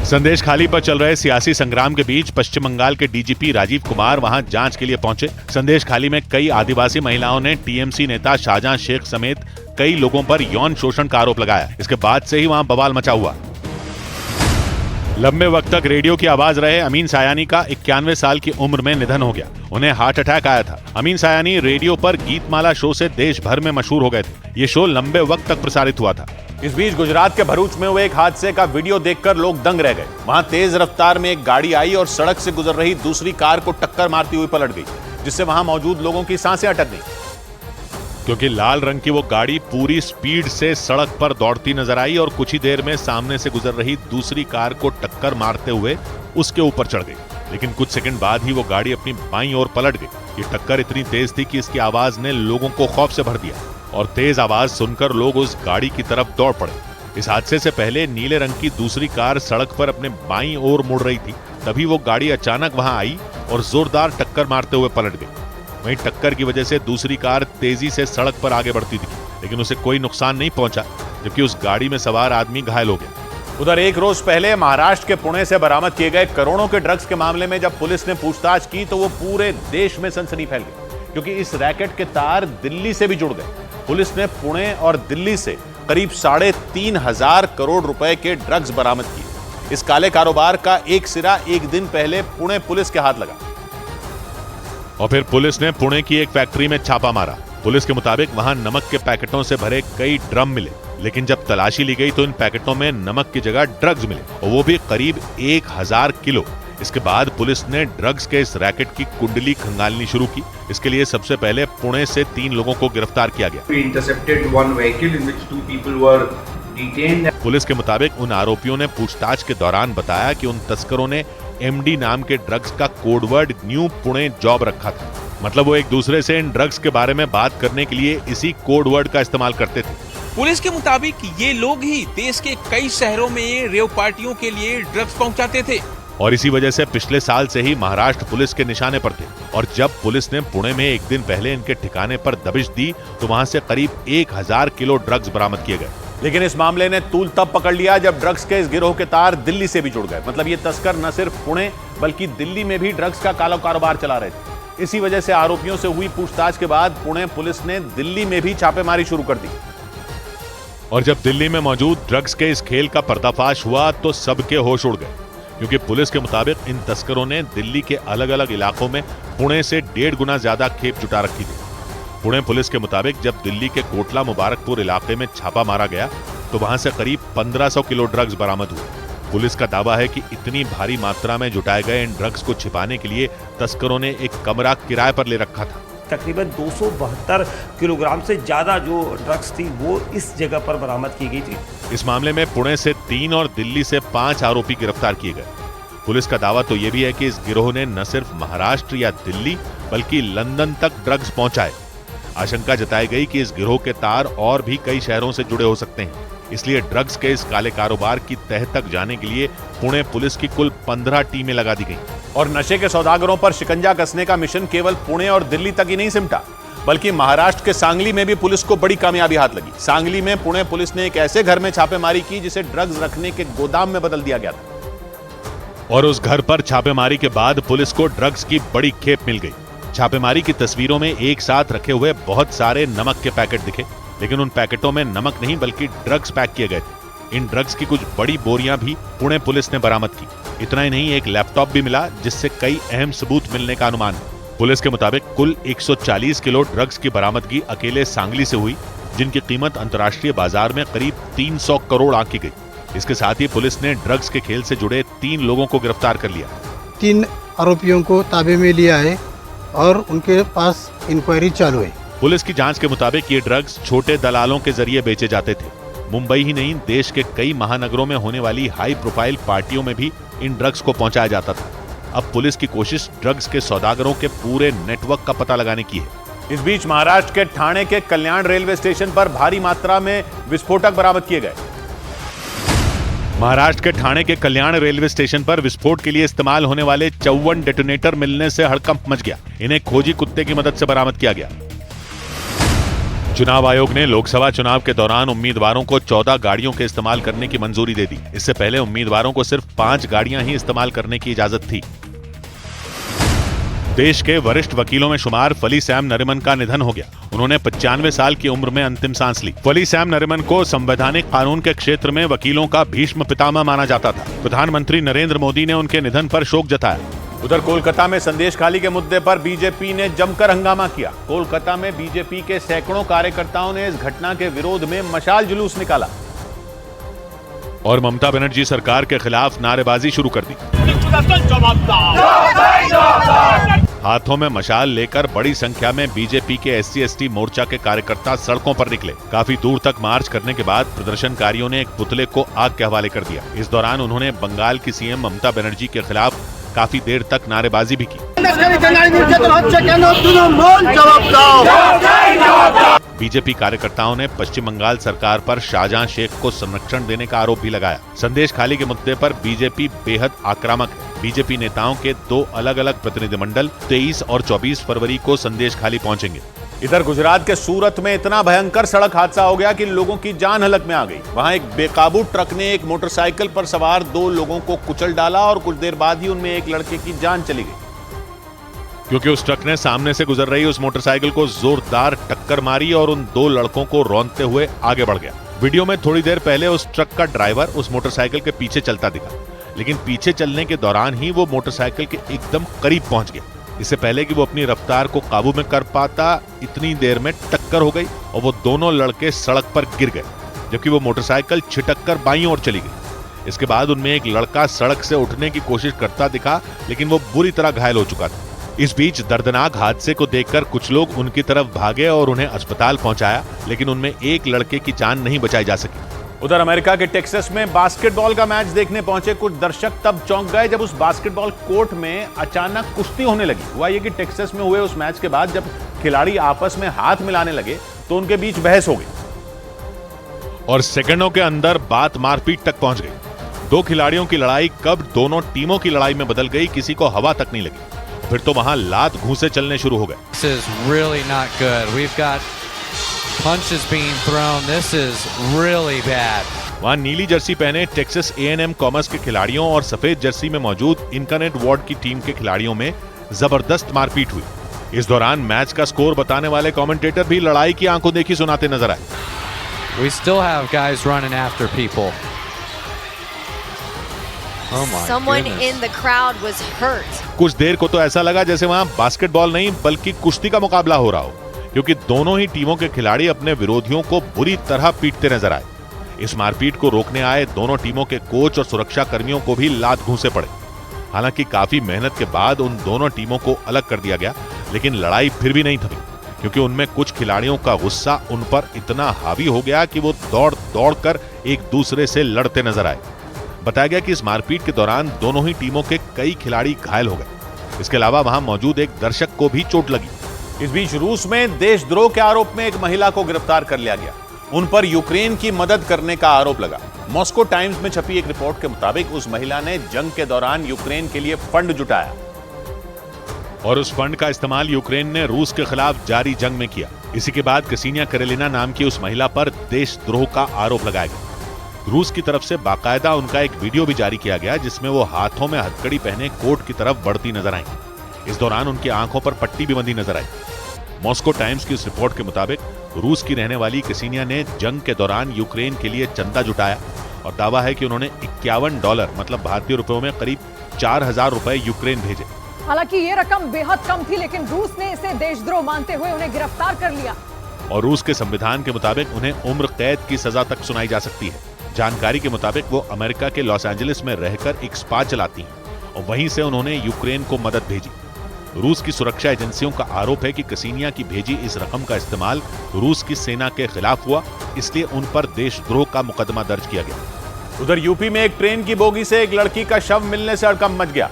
B: संदेश खाली पर चल रहे सियासी संग्राम के बीच पश्चिम बंगाल के डीजीपी राजीव कुमार वहां जांच के लिए पहुंचे। संदेश खाली में कई आदिवासी महिलाओं ने टीएमसी नेता शाहजहां शेख समेत कई लोगों पर यौन शोषण का आरोप लगाया। इसके बाद से ही वहां बवाल मचा हुआ। लंबे वक्त तक रेडियो की आवाज रहे अमीन सायानी का 91 साल की उम्र में निधन हो गया। उन्हें हार्ट अटैक आया था। अमीन सायानी रेडियो पर गीतमाला शो से देश भर में मशहूर हो गए थे। ये शो लंबे वक्त तक प्रसारित हुआ था। इस बीच गुजरात के भरूच में हुए एक हादसे का वीडियो देखकर लोग दंग रह गए। वहां तेज रफ्तार में एक गाड़ी आई और सड़क से गुजर रही दूसरी कार को टक्कर मारती हुई पलट गई, जिससे वहां मौजूद लोगों की सांसें अटक गई, क्योंकि लाल रंग की वो गाड़ी पूरी स्पीड से सड़क पर दौड़ती नजर आई और कुछ ही देर में सामने से गुजर रही दूसरी कार को टक्कर मारते हुए उसके ऊपर चढ़ गई। लेकिन कुछ सेकंड बाद ही वो गाड़ी अपनी बाईं ओर पलट गई। ये टक्कर इतनी तेज थी कि इसकी आवाज ने लोगों को खौफ से भर दिया और तेज आवाज सुनकर लोग उस गाड़ी की तरफ दौड़ पड़े। इस हादसे से पहले नीले रंग की दूसरी कार सड़क पर अपने बाईं ओर मुड़ रही थी, तभी वो गाड़ी अचानक वहां आई और जोरदार टक्कर मारते हुए पलट गई। वहीं टक्कर की वजह से दूसरी कार तेजी से सड़क पर आगे बढ़ती थी, लेकिन उसे कोई नुकसान नहीं पहुंचा, जबकि उस गाड़ी में सवार आदमी घायल हो गया। उधर एक रोज पहले महाराष्ट्र के पुणे से बरामद किए गए करोड़ों के ड्रग्स के मामले में जब पुलिस ने पूछताछ की तो वो पूरे देश में सनसनी फैल गई, क्योंकि इस रैकेट के तार दिल्ली से भी जुड़ गए। पुलिस ने पुणे और दिल्ली से करीब 3,500 करोड़ रुपए के ड्रग्स बरामद किए। इस काले कारोबार का एक सिरा एक दिन पहले पुणे पुलिस के हाथ लगा और फिर पुलिस ने पुणे की एक फैक्ट्री में छापा मारा। पुलिस के मुताबिक वहां नमक के पैकेटों से भरे कई ड्रम मिले, लेकिन जब तलाशी ली गई तो इन पैकेटों में नमक की जगह ड्रग्स मिले और वो भी करीब 1000 किलो। इसके बाद पुलिस ने ड्रग्स के इस रैकेट की कुंडली खंगालनी शुरू की। इसके लिए सबसे पहले पुणे से 3 लोगों को गिरफ्तार किया गया। पुलिस के मुताबिक उन आरोपियों ने पूछताछ के दौरान बताया कि उन तस्करों ने एमडी नाम के ड्रग्स का कोडवर्ड न्यू पुणे जॉब रखा था। मतलब वो एक दूसरे से इन ड्रग्स के बारे में बात करने के लिए इसी कोडवर्ड का इस्तेमाल करते थे।
F: पुलिस के मुताबिक ये लोग ही देश के कई शहरों में रेव पार्टियों के लिए ड्रग्स पहुंचाते थे
B: और इसी वजह से पिछले साल से ही महाराष्ट्र पुलिस के निशाने पर थे। और जब पुलिस ने पुणे में एक दिन पहले इनके ठिकाने पर दबिश दी तो वहां से करीब 1000 किलो ड्रग्स बरामद किए गए। लेकिन इस मामले ने तूल तब पकड़ लिया जब ड्रग्स के इस गिरोह के तार दिल्ली से भी जुड़ गए। मतलब ये तस्कर न सिर्फ पुणे बल्कि दिल्ली में भी ड्रग्स का काला कारोबार चला रहे थे। इसी वजह से आरोपियों से हुई पूछताछ के बाद पुणे पुलिस ने दिल्ली में भी छापेमारी शुरू कर दी। और जब दिल्ली में मौजूद ड्रग्स के इस खेल का पर्दाफाश हुआ तो सबके होश उड़ गए, क्योंकि पुलिस के मुताबिक इन तस्करों ने दिल्ली के अलग अलग इलाकों में पुणे से 1.5 गुना ज्यादा खेप जुटा रखी थी। पुणे पुलिस के मुताबिक जब दिल्ली के कोटला मुबारकपुर इलाके में छापा मारा गया तो वहां से करीब 1500 किलो ड्रग्स बरामद हुए। पुलिस का दावा है कि इतनी भारी मात्रा में जुटाए गए इन ड्रग्स को छिपाने के लिए तस्करों ने एक कमरा किराए पर ले रखा था।
P: तकरीबन 272 किलोग्राम से ज्यादा जो ड्रग्स थी वो इस जगह पर बरामद की गई थी।
B: इस मामले में पुणे से 3 और दिल्ली से 5 आरोपी गिरफ्तार किए गए। पुलिस का दावा तो ये भी है कि इस गिरोह ने न सिर्फ महाराष्ट्र या दिल्ली बल्कि लंदन तक ड्रग्स पहुंचाए। आशंका जताई गई कि इस गिरोह के तार और भी कई शहरों से जुड़े हो सकते हैं, इसलिए ड्रग्स के इस काले कारोबार की तह तक जाने के लिए पुणे पुलिस की कुल 15 टीमें लगा दी गई। और नशे के सौदागरों पर शिकंजा कसने का मिशन केवल पुणे और दिल्ली तक ही नहीं सिमटा, बल्कि महाराष्ट्र के सांगली में भी पुलिस को बड़ी कामयाबी हाथ लगी। सांगली में पुणे पुलिस ने एक ऐसे घर में छापेमारी की जिसे ड्रग्स रखने के गोदाम में बदल दिया गया था। और उस घर पर छापेमारी के बाद पुलिस को ड्रग्स की बड़ी खेप मिल गई। छापेमारी की तस्वीरों में एक साथ रखे हुए बहुत सारे नमक के पैकेट दिखे, लेकिन उन पैकेटों में नमक नहीं बल्कि ड्रग्स पैक किए गए थे। इन ड्रग्स की कुछ बड़ी बोरियां भी पुणे पुलिस ने बरामद की। इतना ही नहीं, एक लैपटॉप भी मिला जिससे कई अहम सबूत मिलने का अनुमान है। पुलिस के मुताबिक कुल 140 किलो ड्रग्स की बरामदगी अकेले सांगली से हुई, जिनकी कीमत अंतर्राष्ट्रीय बाजार में करीब 300 करोड़ आंकी गई। इसके साथ ही पुलिस ने ड्रग्स के खेल से जुड़े 3 लोगों को गिरफ्तार कर लिया।
K: 3 आरोपियों को ताबे में लिया है और उनके पास इंक्वायरी चालू है।
B: पुलिस की जांच के मुताबिक ये ड्रग्स छोटे दलालों के जरिए बेचे जाते थे। मुंबई ही नहीं, देश के कई महानगरों में होने वाली हाई प्रोफाइल पार्टियों में भी इन ड्रग्स को पहुंचाया जाता था। अब पुलिस की कोशिश ड्रग्स के सौदागरों के पूरे नेटवर्क का पता लगाने की है। इस बीच महाराष्ट्र के ठाणे के कल्याण रेलवे स्टेशन पर भारी मात्रा में विस्फोटक बरामद किए गए। महाराष्ट्र के ठाणे के कल्याण रेलवे स्टेशन पर विस्फोट के लिए इस्तेमाल होने वाले 54 डेटोनेटर मिलने से हड़कंप मच गया। इन्हें खोजी कुत्ते की मदद से बरामद किया गया। चुनाव आयोग ने लोकसभा चुनाव के दौरान उम्मीदवारों को 14 गाड़ियों के इस्तेमाल करने की मंजूरी दे दी। इससे पहले उम्मीदवारों को सिर्फ 5 गाड़ियां ही इस्तेमाल करने की इजाजत थी। देश के वरिष्ठ वकीलों में शुमार फली सैम नरिमन का निधन हो गया। उन्होंने 95 साल की उम्र में अंतिम सांस ली। फली सैम नरिमन को संवैधानिक कानून के क्षेत्र में वकीलों का भीष्म पितामह माना जाता था। प्रधानमंत्री नरेंद्र मोदी ने उनके निधन पर शोक जताया। उधर कोलकाता में संदेश खाली के मुद्दे पर बीजेपी ने जमकर हंगामा किया। कोलकाता में बीजेपी के सैकड़ों कार्यकर्ताओं ने इस घटना के विरोध में मशाल जुलूस निकाला और ममता बनर्जी सरकार के खिलाफ नारेबाजी शुरू कर दी। हाथों में मशाल लेकर बड़ी संख्या में बीजेपी के SC/ST मोर्चा के कार्यकर्ता सड़कों पर निकले। काफी दूर तक मार्च करने के बाद प्रदर्शनकारियों ने एक पुतले को आग के हवाले कर दिया। इस दौरान उन्होंने बंगाल की सीएम ममता बनर्जी के खिलाफ काफी देर तक नारेबाजी भी की। बीजेपी कार्यकर्ताओं ने पश्चिम बंगाल सरकार पर शाहजहां शेख को संरक्षण देने का आरोप भी लगाया। संदेश खाली के मुद्दे पर बीजेपी बेहद आक्रामक है। बीजेपी नेताओं के 2 अलग अलग प्रतिनिधिमंडल 23 और 24 फरवरी को संदेश खाली पहुंचेंगे। इधर गुजरात के सूरत में इतना भयंकर सड़क हादसा हो गया कि लोगों की जान हलक में आ गई। वहां एक बेकाबू ट्रक ने एक मोटरसाइकिल पर सवार 2 लोगों को कुचल डाला और कुछ देर बाद ही उनमें एक लड़के की जान चली गई, क्योंकि उस ट्रक ने सामने से गुजर रही उस मोटरसाइकिल को जोरदार टक्कर मारी और उन 2 लड़कों को रौंदते हुए आगे बढ़ गया। वीडियो में थोड़ी देर पहले उस ट्रक का ड्राइवर उस मोटरसाइकिल के पीछे चलता दिखा, लेकिन पीछे चलने के दौरान ही वो मोटरसाइकिल के एकदम करीब पहुंच गया। इससे पहले कि वो अपनी रफ्तार को काबू में कर पाता, इतनी देर में टक्कर हो गई और वो दोनों लड़के सड़क पर गिर गए, जबकि वो मोटरसाइकिल छिटक कर बाईं ओर चली गई। इसके बाद उनमें एक लड़का सड़क से उठने की कोशिश करता दिखा, लेकिन वो बुरी तरह घायल हो चुका था। इस बीच दर्दनाक हादसे को देखकर कुछ लोग उनकी तरफ भागे और उन्हें अस्पताल पहुंचाया, लेकिन उनमें एक लड़के की जान नहीं बचाई जा सकी। उधर अमेरिका के टेक्सास में बास्केटबॉल का मैच देखने पहुंचे कुछ दर्शक तब चौंक गए जब उस बास्केटबॉल कोर्ट में अचानक कुश्ती होने लगी। हुआ ये कि टेक्सास में हुए उस मैच के बाद जब खिलाड़ी आपस में हाथ मिलाने लगे तो उनके बीच बहस हो गई और सेकंडों के अंदर बात मारपीट तक पहुंच गई। 2 खिलाड़ियों की लड़ाई कब दोनों टीमों की लड़ाई में बदल गई, किसी को हवा तक नहीं लगी। फिर तो वहां लात घूंसे चलने शुरू हो गए।
Q: This is really not good. We've got punches being thrown. This is really bad.
B: वहां नीली जर्सी पहने टेक्सास A&M कॉमर्स के खिलाड़ियों और सफेद जर्सी में मौजूद इनकनेट वार्ड की टीम के खिलाड़ियों में जबरदस्त मारपीट हुई। इस दौरान मैच का स्कोर बताने वाले कमेंटेटर भी लड़ाई की आंखों देखी सुनाते नजर आए।
Q: We still have guys running after people. Oh my
R: Someone
Q: goodness.
R: in the crowd was hurt.
B: कुछ देर को तो ऐसा लगा जैसे वहां बास्केटबॉल नहीं बल्कि कुश्ती का मुकाबला हो रहा हो। क्योंकि दोनों ही टीमों के खिलाड़ी अपने विरोधियों को बुरी तरह पीटते नजर आए। इस मारपीट को रोकने आए दोनों टीमों के कोच और सुरक्षा कर्मियों को भी लात घूंसे पड़े। हालांकि काफी मेहनत के बाद उन दोनों टीमों को अलग कर दिया गया, लेकिन लड़ाई फिर भी नहीं थमी, क्योंकि उनमें कुछ खिलाड़ियों का गुस्सा उन पर इतना हावी हो गया कि वो दौड़ दौड़ कर एक दूसरे से लड़ते नजर आए। बताया गया कि इस मारपीट के दौरान दोनों ही टीमों के कई खिलाड़ी घायल हो गए। इसके अलावा वहां मौजूद एक दर्शक को भी चोट लगी। इस बीच रूस में देशद्रोह के आरोप में एक महिला को गिरफ्तार कर लिया गया। उन पर यूक्रेन की मदद करने का आरोप लगा। मॉस्को टाइम्स में छपी एक रिपोर्ट के मुताबिक उस महिला ने जंग के दौरान यूक्रेन के लिए फंड जुटाया और उस फंड का इस्तेमाल यूक्रेन ने रूस के खिलाफ जारी जंग में किया। इसी के बाद कसीनिया करेलिना नाम की उस महिला पर देशद्रोह का आरोप लगाया गया। रूस की तरफ से बाकायदा उनका एक वीडियो भी जारी किया गया, जिसमें वो हाथों में हथकड़ी पहने कोर्ट की तरफ बढ़ती नजर आई। इस दौरान उनकी आंखों पर पट्टी भी बंधी नजर आई। मॉस्को टाइम्स की उस रिपोर्ट के मुताबिक रूस की रहने वाली कसीनिया ने जंग के दौरान यूक्रेन के लिए चंदा जुटाया और दावा है कि उन्होंने $51 मतलब भारतीय रुपयों में करीब 4000 रुपए यूक्रेन भेजे।
R: हालांकि ये रकम बेहद कम थी, लेकिन रूस ने इसे देशद्रोह मानते हुए उन्हें गिरफ्तार कर लिया
B: और रूस के संविधान के मुताबिक उन्हें उम्र कैद की सजा तक सुनाई जा सकती है। जानकारी के मुताबिक वो अमेरिका के लॉस एंजलिस में रहकर एक स्पा चलाती हैं और वहीं से उन्होंने यूक्रेन को मदद भेजी। रूस की सुरक्षा एजेंसियों का आरोप है कि कसीनिया की भेजी इस रकम का इस्तेमाल रूस की सेना के खिलाफ हुआ, इसलिए उन पर देशद्रोह का मुकदमा दर्ज किया गया। उधर यूपी में एक ट्रेन की बोगी से एक लड़की का शव मिलने से हड़कंप मच गया।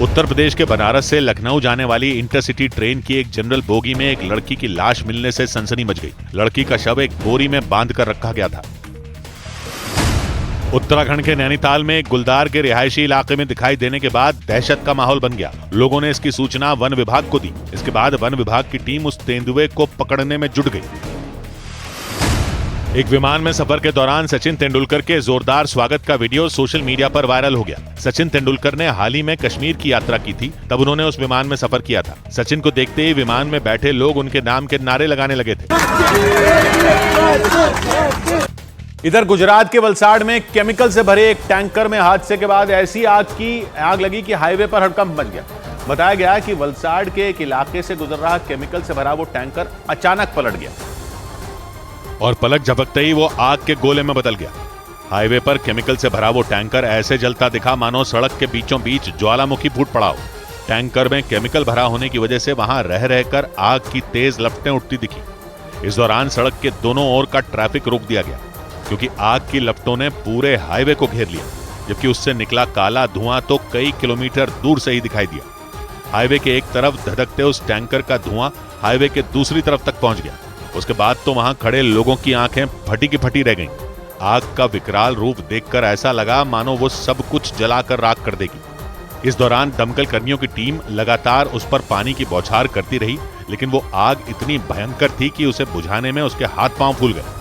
B: उत्तर प्रदेश के बनारस से लखनऊ जाने वाली इंटरसिटी ट्रेन की एक जनरल बोगी में एक लड़की की लाश मिलने से सनसनी मच गई। लड़की का शव एक बोरी में बांध कर रखा गया था। उत्तराखंड के नैनीताल में एक गुलदार के रिहायशी इलाके में दिखाई देने के बाद दहशत का माहौल बन गया। लोगों ने इसकी सूचना वन विभाग को दी। इसके बाद वन विभाग की टीम उस तेंदुए को पकड़ने में जुट गई। एक विमान में सफर के दौरान सचिन तेंदुलकर के जोरदार स्वागत का वीडियो सोशल मीडिया पर वायरल हो गया। सचिन तेंदुलकर ने हाल ही में कश्मीर की यात्रा की थी, तब उन्होंने उस विमान में सफर किया था। सचिन को देखते ही विमान में बैठे लोग उनके नाम के नारे लगाने लगे थे। इधर गुजरात के वलसाड़ में केमिकल से भरे एक टैंकर में हादसे के बाद ऐसी आग लगी कि हाईवे पर हड़कंप मच गया। बताया गया कि वलसाड़ के एक इलाके से गुजर रहा केमिकल से भरा वो टैंकर अचानक पलट गया और पलक झपकते ही वो आग के गोले में बदल गया। हाईवे पर केमिकल से भरा वो टैंकर ऐसे जलता दिखा मानो सड़क के बीचों बीच ज्वालामुखी फूट पड़ा हो। टैंकर में केमिकल भरा होने की वजह से वहां रह रहकर आग की तेज लपटें उठती दिखी। इस दौरान सड़क के दोनों ओर का ट्रैफिक रोक दिया गया, क्योंकि आग की लपटों ने पूरे हाईवे को घेर लिया, जबकि उससे निकला काला धुआं तो कई किलोमीटर दूर से ही दिखाई दिया। हाईवे के एक तरफ धधकते उस टैंकर का धुआं हाईवे के दूसरी तरफ तक पहुंच गया। उसके बाद तो वहां खड़े लोगों की आंखें फटी की फटी रह गईं। आग का विकराल रूप देखकर ऐसा लगा मानो वो सब कुछ जलाकर राख कर देगी। इस दौरान दमकल कर्मियों की टीम लगातार उस पर पानी की बौछार करती रही, लेकिन वो आग इतनी भयंकर थी कि उसे बुझाने में उसके हाथ पांव फूल गए।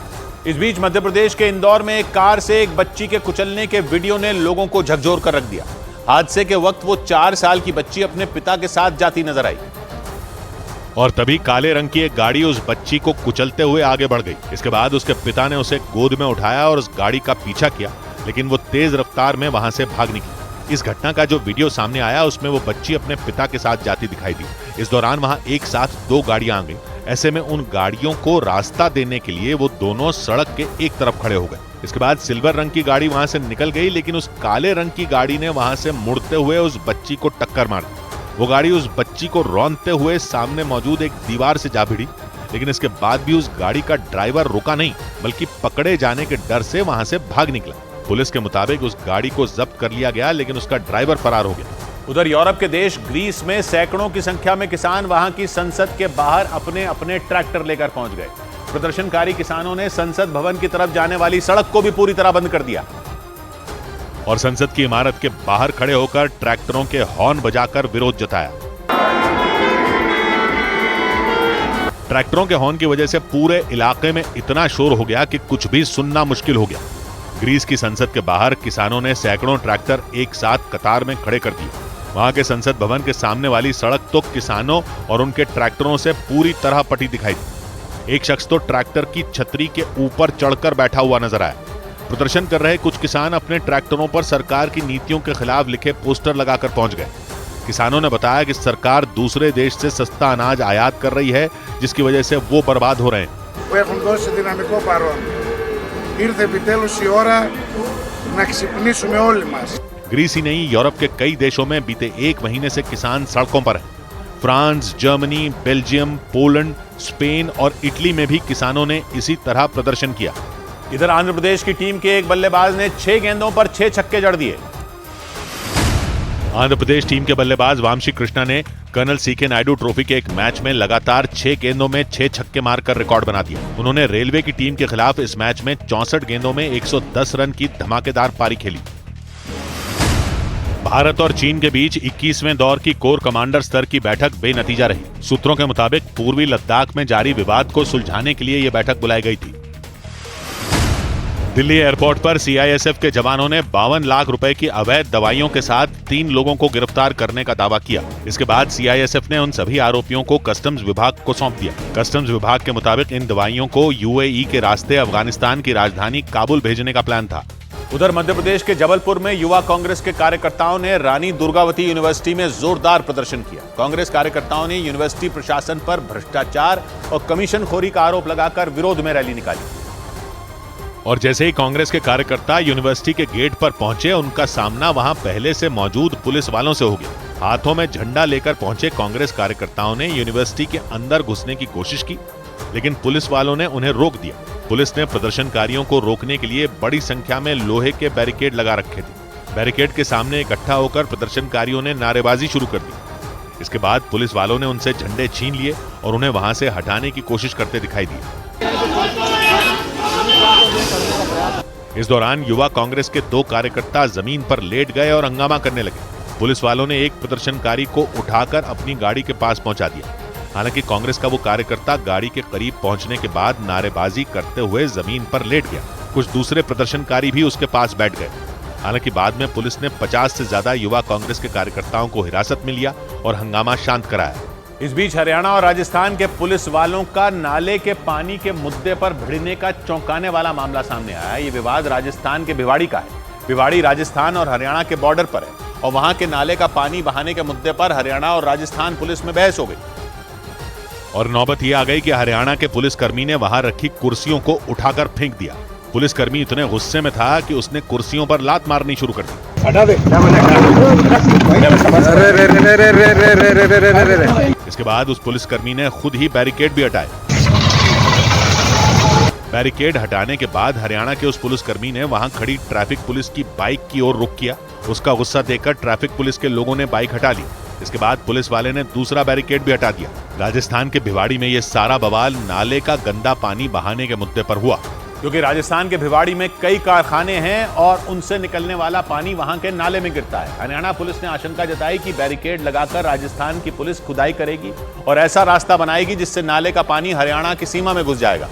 B: इस बीच मध्य प्रदेश के इंदौर में एक कार से एक बच्ची के कुचलने के वीडियो ने लोगों को झकझोर कर रख दिया। हादसे के वक्त वो 4 साल की बच्ची अपने पिता के साथ जाती नजर आई और तभी काले रंग की एक गाड़ी उस बच्ची को कुचलते हुए आगे बढ़ गई। इसके बाद उसके पिता ने उसे गोद में उठाया और उस गाड़ी का पीछा किया, लेकिन वो तेज रफ्तार में वहां से भाग निकली। इस घटना का जो वीडियो सामने आया उसमें वो बच्ची अपने पिता के साथ जाती दिखाई दी। इस दौरान वहां एक साथ 2 गाड़ियां आ गई। ऐसे में उन गाड़ियों को रास्ता देने के लिए वो दोनों सड़क के एक तरफ खड़े हो गए। इसके बाद सिल्वर रंग की गाड़ी वहां से निकल गई, लेकिन उस काले रंग की गाड़ी ने वहां से मुड़ते हुए उस बच्ची को टक्कर मार दी। वो गाड़ी उस बच्ची को रौंदते हुए सामने मौजूद एक दीवार से जा भिड़ी, लेकिन इसके बाद भी उस गाड़ी का ड्राइवर रुका नहीं, बल्कि पकड़े जाने के डर से वहां से भाग निकला। पुलिस के मुताबिक उस गाड़ी को जब्त कर लिया गया, लेकिन उसका ड्राइवर फरार हो गया। उधर यूरोप के देश ग्रीस में सैकड़ों की संख्या में किसान वहां की संसद के बाहर अपने अपने ट्रैक्टर लेकर पहुंच गए। प्रदर्शनकारी किसानों ने संसद भवन की तरफ जाने वाली सड़क को भी पूरी तरह बंद कर दिया और संसद की इमारत के बाहर खड़े होकर ट्रैक्टरों के हॉर्न बजाकर विरोध जताया। ट्रैक्टरों के हॉर्न की वजह से पूरे इलाके में इतना शोर हो गया कि कुछ भी सुनना मुश्किल हो गया। ग्रीस की संसद के बाहर किसानों ने सैकड़ों ट्रैक्टर एक साथ कतार में खड़े कर दिए। वहां के संसद भवन के सामने वाली सड़क तो किसानों और उनके ट्रैक्टरों से पूरी तरह पटी दिखाई दी। एक शख्स तो ट्रैक्टर की छतरी के ऊपर चढ़कर बैठा हुआ नजर आया। प्रदर्शन कर रहे कुछ किसान अपने ट्रैक्टरों पर सरकार की नीतियों के खिलाफ लिखे पोस्टर लगाकर पहुंच गए। किसानों ने बताया कि सरकार दूसरे देश से सस्ता अनाज आयात कर रही है, जिसकी वजह से वो बर्बाद हो रहे हैं।
S: Έχουν δώσει δυναμικό παρόν. Ήρθε επιτέλους η ώρα να ξυπνήσουμε όλοι μας.
B: ग्रीस ही नहीं, यूरोप के कई देशों में बीते एक महीने से किसान सड़कों पर हैं। France, Germany, Belgium, Poland, Spain और इटली में भी किसानों ने इसी तरह प्रदर्शन किया। इधर आंध्र प्रदेश की टीम के एक बल्लेबाज ने 6 गेंदों पर 6 छक्के जड़ दिए। आंध्र प्रदेश टीम के बल्लेबाज वामशी कृष्णा ने कर्नल सीके नायडू ट्रॉफी के एक मैच में लगातार 6 गेंदों में 6 छक्के मारकर रिकॉर्ड बना दिया। उन्होंने रेलवे की टीम के खिलाफ इस मैच में 64 गेंदों में 110 रन की धमाकेदार पारी खेली। भारत और चीन के बीच 21वें दौर की कोर कमांडर स्तर की बैठक बेनतीजा रही। सूत्रों के मुताबिक पूर्वी लद्दाख में जारी विवाद को सुलझाने के लिए यह बैठक बुलाई गई थी। दिल्ली एयरपोर्ट पर सीआईएसएफ के जवानों ने 52 लाख रुपए की अवैध दवाइयों के साथ 3 लोगों को गिरफ्तार करने का दावा किया। इसके बाद सीआईएसएफ ने उन सभी आरोपियों को कस्टम्स विभाग को सौंप दिया। कस्टम्स विभाग के मुताबिक इन दवाइयों को यूएई के रास्ते अफगानिस्तान की राजधानी काबुल भेजने का प्लान था। उधर मध्य प्रदेश के जबलपुर में युवा कांग्रेस के कार्यकर्ताओं ने रानी दुर्गावती यूनिवर्सिटी में जोरदार प्रदर्शन किया। कांग्रेस कार्यकर्ताओं ने यूनिवर्सिटी प्रशासन पर भ्रष्टाचार और कमीशनखोरी का आरोप लगाकर विरोध में रैली निकाली। और जैसे ही कांग्रेस के कार्यकर्ता यूनिवर्सिटी के गेट पर पहुंचे, उनका सामना वहां पहले से मौजूद पुलिस वालों से हो गया। हाथों में झंडा लेकर पहुंचे कांग्रेस कार्यकर्ताओं ने यूनिवर्सिटी के अंदर घुसने की कोशिश की, लेकिन पुलिस वालों ने उन्हें रोक दिया। पुलिस ने प्रदर्शनकारियों को रोकने के लिए बड़ी संख्या में लोहे के बैरिकेड लगा रखे थे। बैरिकेड के सामने इकट्ठा होकर प्रदर्शनकारियों ने नारेबाजी शुरू कर दी। इसके बाद पुलिस वालों ने उनसे झंडे छीन लिए और उन्हें वहां से हटाने की कोशिश करते दिखाई दिए। इस दौरान युवा कांग्रेस के 2 कार्यकर्ता जमीन पर लेट गए और हंगामा करने लगे। पुलिस वालों ने एक प्रदर्शनकारी को उठाकर अपनी गाड़ी के पास पहुंचा दिया। हालांकि कांग्रेस का वो कार्यकर्ता गाड़ी के करीब पहुंचने के बाद नारेबाजी करते हुए जमीन पर लेट गया। कुछ दूसरे प्रदर्शनकारी भी उसके पास बैठ गए। हालांकि बाद में पुलिस ने 50 से ज्यादा युवा कांग्रेस के कार्यकर्ताओं को हिरासत में लिया और हंगामा शांत कराया। इस बीच हरियाणा और राजस्थान के पुलिस वालों का नाले के पानी के मुद्दे पर भिड़ने का चौंकाने वाला मामला सामने आया है। ये विवाद राजस्थान के भिवाड़ी का है। भिवाड़ी राजस्थान और हरियाणा के बॉर्डर पर है और वहां के नाले का पानी बहाने के मुद्दे पर हरियाणा और राजस्थान पुलिस में बहस हो गई। और नौबत यह आ गई कि हरियाणा के पुलिसकर्मी ने वहां रखी कुर्सियों को उठाकर फेंक दिया। पुलिसकर्मी इतने गुस्से में था कि उसने कुर्सियों पर लात मारनी शुरू कर दी। इसके बाद उस पुलिसकर्मी ने खुद ही बैरिकेड भी हटाए। बैरिकेड हटाने के बाद हरियाणा के उस पुलिसकर्मी ने वहां खड़ी ट्रैफिक पुलिस की बाइक की ओर रुख किया। उसका गुस्सा देखकर ट्रैफिक पुलिस के लोगों ने बाइक हटा ली। इसके बाद पुलिस वाले ने दूसरा बैरिकेड भी हटा दिया। राजस्थान के भिवाड़ी में यह सारा बवाल नाले का गंदा पानी बहाने के मुद्दे पर हुआ, क्योंकि राजस्थान के भिवाड़ी में कई कारखाने हैं और उनसे निकलने वाला पानी वहां के नाले में गिरता है। हरियाणा पुलिस ने आशंका जताई कि बैरिकेड लगाकर राजस्थान की पुलिस खुदाई करेगी और ऐसा रास्ता बनाएगी जिससे नाले का पानी हरियाणा की सीमा में घुस जाएगा।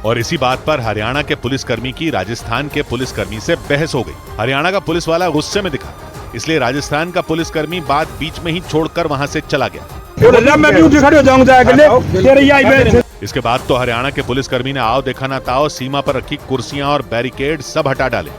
B: और इसी बात पर हरियाणा के पुलिसकर्मी की राजस्थान के पुलिसकर्मी से बहस हो गई। हरियाणा का पुलिस वाला गुस्से में दिखा, इसलिए राजस्थान का पुलिसकर्मी बात बीच में ही छोड़कर वहां से चला गया। इसके बाद तो हरियाणा के पुलिसकर्मी ने आओ देखा ना ताओ सीमा पर रखी कुर्सियां और बैरिकेड सब हटा डाले।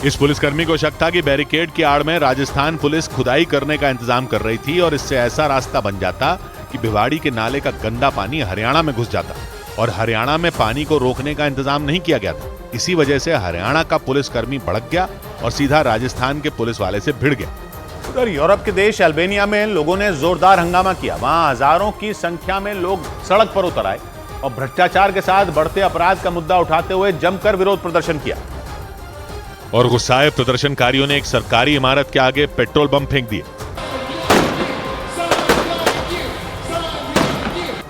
B: इस पुलिसकर्मी को शक था कि बैरिकेड की आड़ में राजस्थान पुलिस खुदाई करने का इंतजाम कर रही थी और इससे ऐसा रास्ता बन जाता कि भिवाड़ी के नाले का गंदा पानी हरियाणा में घुस जाता और हरियाणा में पानी को रोकने का इंतजाम नहीं किया गया था। इसी वजह से हरियाणा का पुलिसकर्मी भड़क गया और सीधा राजस्थान के पुलिस वाले से भिड़ गया। उधर यूरोप के देश अल्बानिया में लोगों ने जोरदार हंगामा किया। वहां हजारों की संख्या में लोग सड़क पर उतर आए और भ्रष्टाचार के साथ बढ़ते अपराध का मुद्दा उठाते हुए जमकर विरोध प्रदर्शन किया। और गुस्साए प्रदर्शनकारियों ने एक सरकारी इमारत के आगे पेट्रोल बम फेंक दिए।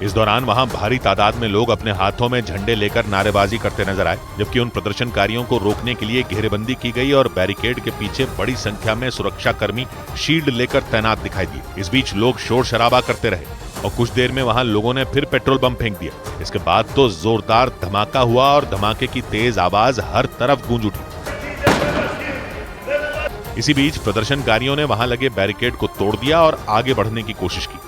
B: इस दौरान वहां भारी तादाद में लोग अपने हाथों में झंडे लेकर नारेबाजी करते नजर आए, जबकि उन प्रदर्शनकारियों को रोकने के लिए घेरेबंदी की गई और बैरिकेड के पीछे बड़ी संख्या में सुरक्षाकर्मी शील्ड लेकर तैनात दिखाई दिए। इस बीच लोग शोर शराबा करते रहे और कुछ देर में वहां लोगों ने फिर पेट्रोल बम फेंक दिया। इसके बाद तो जोरदार धमाका हुआ और धमाके की तेज आवाज हर तरफ गूंज उठी। इसी बीच प्रदर्शनकारियों ने वहां लगे बैरिकेड को तोड़ दिया और आगे बढ़ने की कोशिश की,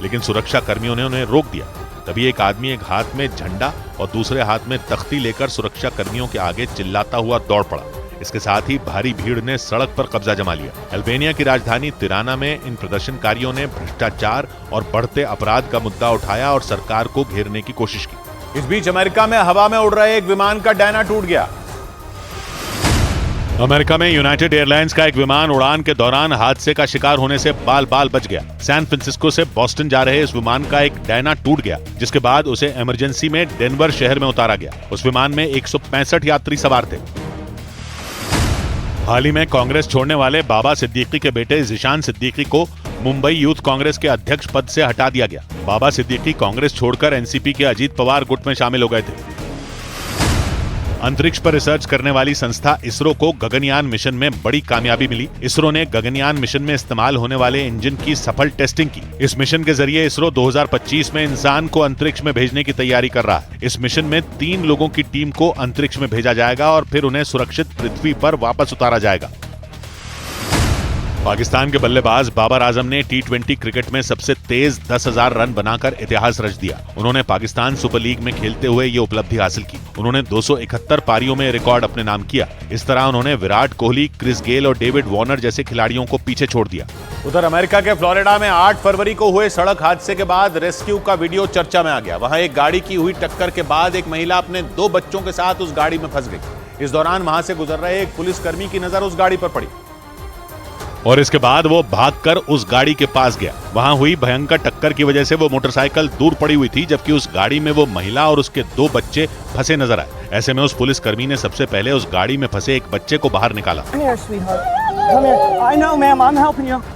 B: लेकिन सुरक्षा कर्मियों ने उन्हें रोक दिया। तभी एक आदमी एक हाथ में झंडा और दूसरे हाथ में तख्ती लेकर सुरक्षा कर्मियों के आगे चिल्लाता हुआ दौड़ पड़ा। इसके साथ ही भारी भीड़ ने सड़क पर कब्जा जमा लिया। अल्बानिया की राजधानी तिराना में इन प्रदर्शनकारियों ने भ्रष्टाचार और बढ़ते अपराध का मुद्दा उठाया और सरकार को घेरने की कोशिश की। इस बीच अमेरिका में हवा में उड़ रहे एक विमान का डायना टूट गया। अमेरिका में यूनाइटेड एयरलाइंस का एक विमान उड़ान के दौरान हादसे का शिकार होने से बाल बाल बच गया। सैन फ्रांसिस्को से बॉस्टन जा रहे इस विमान का एक डायना टूट गया, जिसके बाद उसे इमरजेंसी में डेनवर शहर में उतारा गया। उस विमान में 165 यात्री सवार थे। हाल ही में कांग्रेस छोड़ने वाले बाबा सिद्दीकी के बेटे जिशान सिद्दीकी को मुंबई यूथ कांग्रेस के अध्यक्ष पद से हटा दिया गया। बाबा सिद्दीकी कांग्रेस छोड़कर एनसीपी के अजीत पवार गुट में शामिल हो गए थे। अंतरिक्ष पर रिसर्च करने वाली संस्था इसरो को गगनयान मिशन में बड़ी कामयाबी मिली। इसरो ने गगनयान मिशन में इस्तेमाल होने वाले इंजन की सफल टेस्टिंग की। इस मिशन के जरिए इसरो 2025 में इंसान को अंतरिक्ष में भेजने की तैयारी कर रहा है। इस मिशन में 3 लोगों की टीम को अंतरिक्ष में भेजा जाएगा और फिर उन्हें सुरक्षित पृथ्वी पर वापस उतारा जाएगा। पाकिस्तान के बल्लेबाज बाबर आजम ने T20 क्रिकेट में सबसे तेज 10,000 रन बनाकर इतिहास रच दिया। उन्होंने पाकिस्तान सुपर लीग में खेलते हुए ये उपलब्धि हासिल की। उन्होंने 271 पारियों में रिकॉर्ड अपने नाम किया। इस तरह उन्होंने विराट कोहली, क्रिस गेल और डेविड वार्नर जैसे खिलाड़ियों को पीछे छोड़ दिया। उधर अमेरिका के फ्लोरिडा में 8 फरवरी को हुए सड़क हादसे के बाद रेस्क्यू का वीडियो चर्चा में आ गया। वहां एक गाड़ी की हुई टक्कर के बाद एक महिला अपने 2 बच्चों के साथ उस गाड़ी में फंस गई। इस दौरान वहां से गुजर रहे एक पुलिसकर्मी की नजर उस गाड़ी पर पड़ी और इसके बाद वो भागकर उस गाड़ी के पास गया। वहां हुई भयंकर टक्कर की वजह से वो मोटरसाइकिल दूर पड़ी हुई थी, जबकि उस गाड़ी में वो महिला और उसके 2 बच्चे फंसे नजर आए। ऐसे में उस पुलिसकर्मी ने सबसे पहले उस गाड़ी में फंसे एक बच्चे को बाहर निकाला।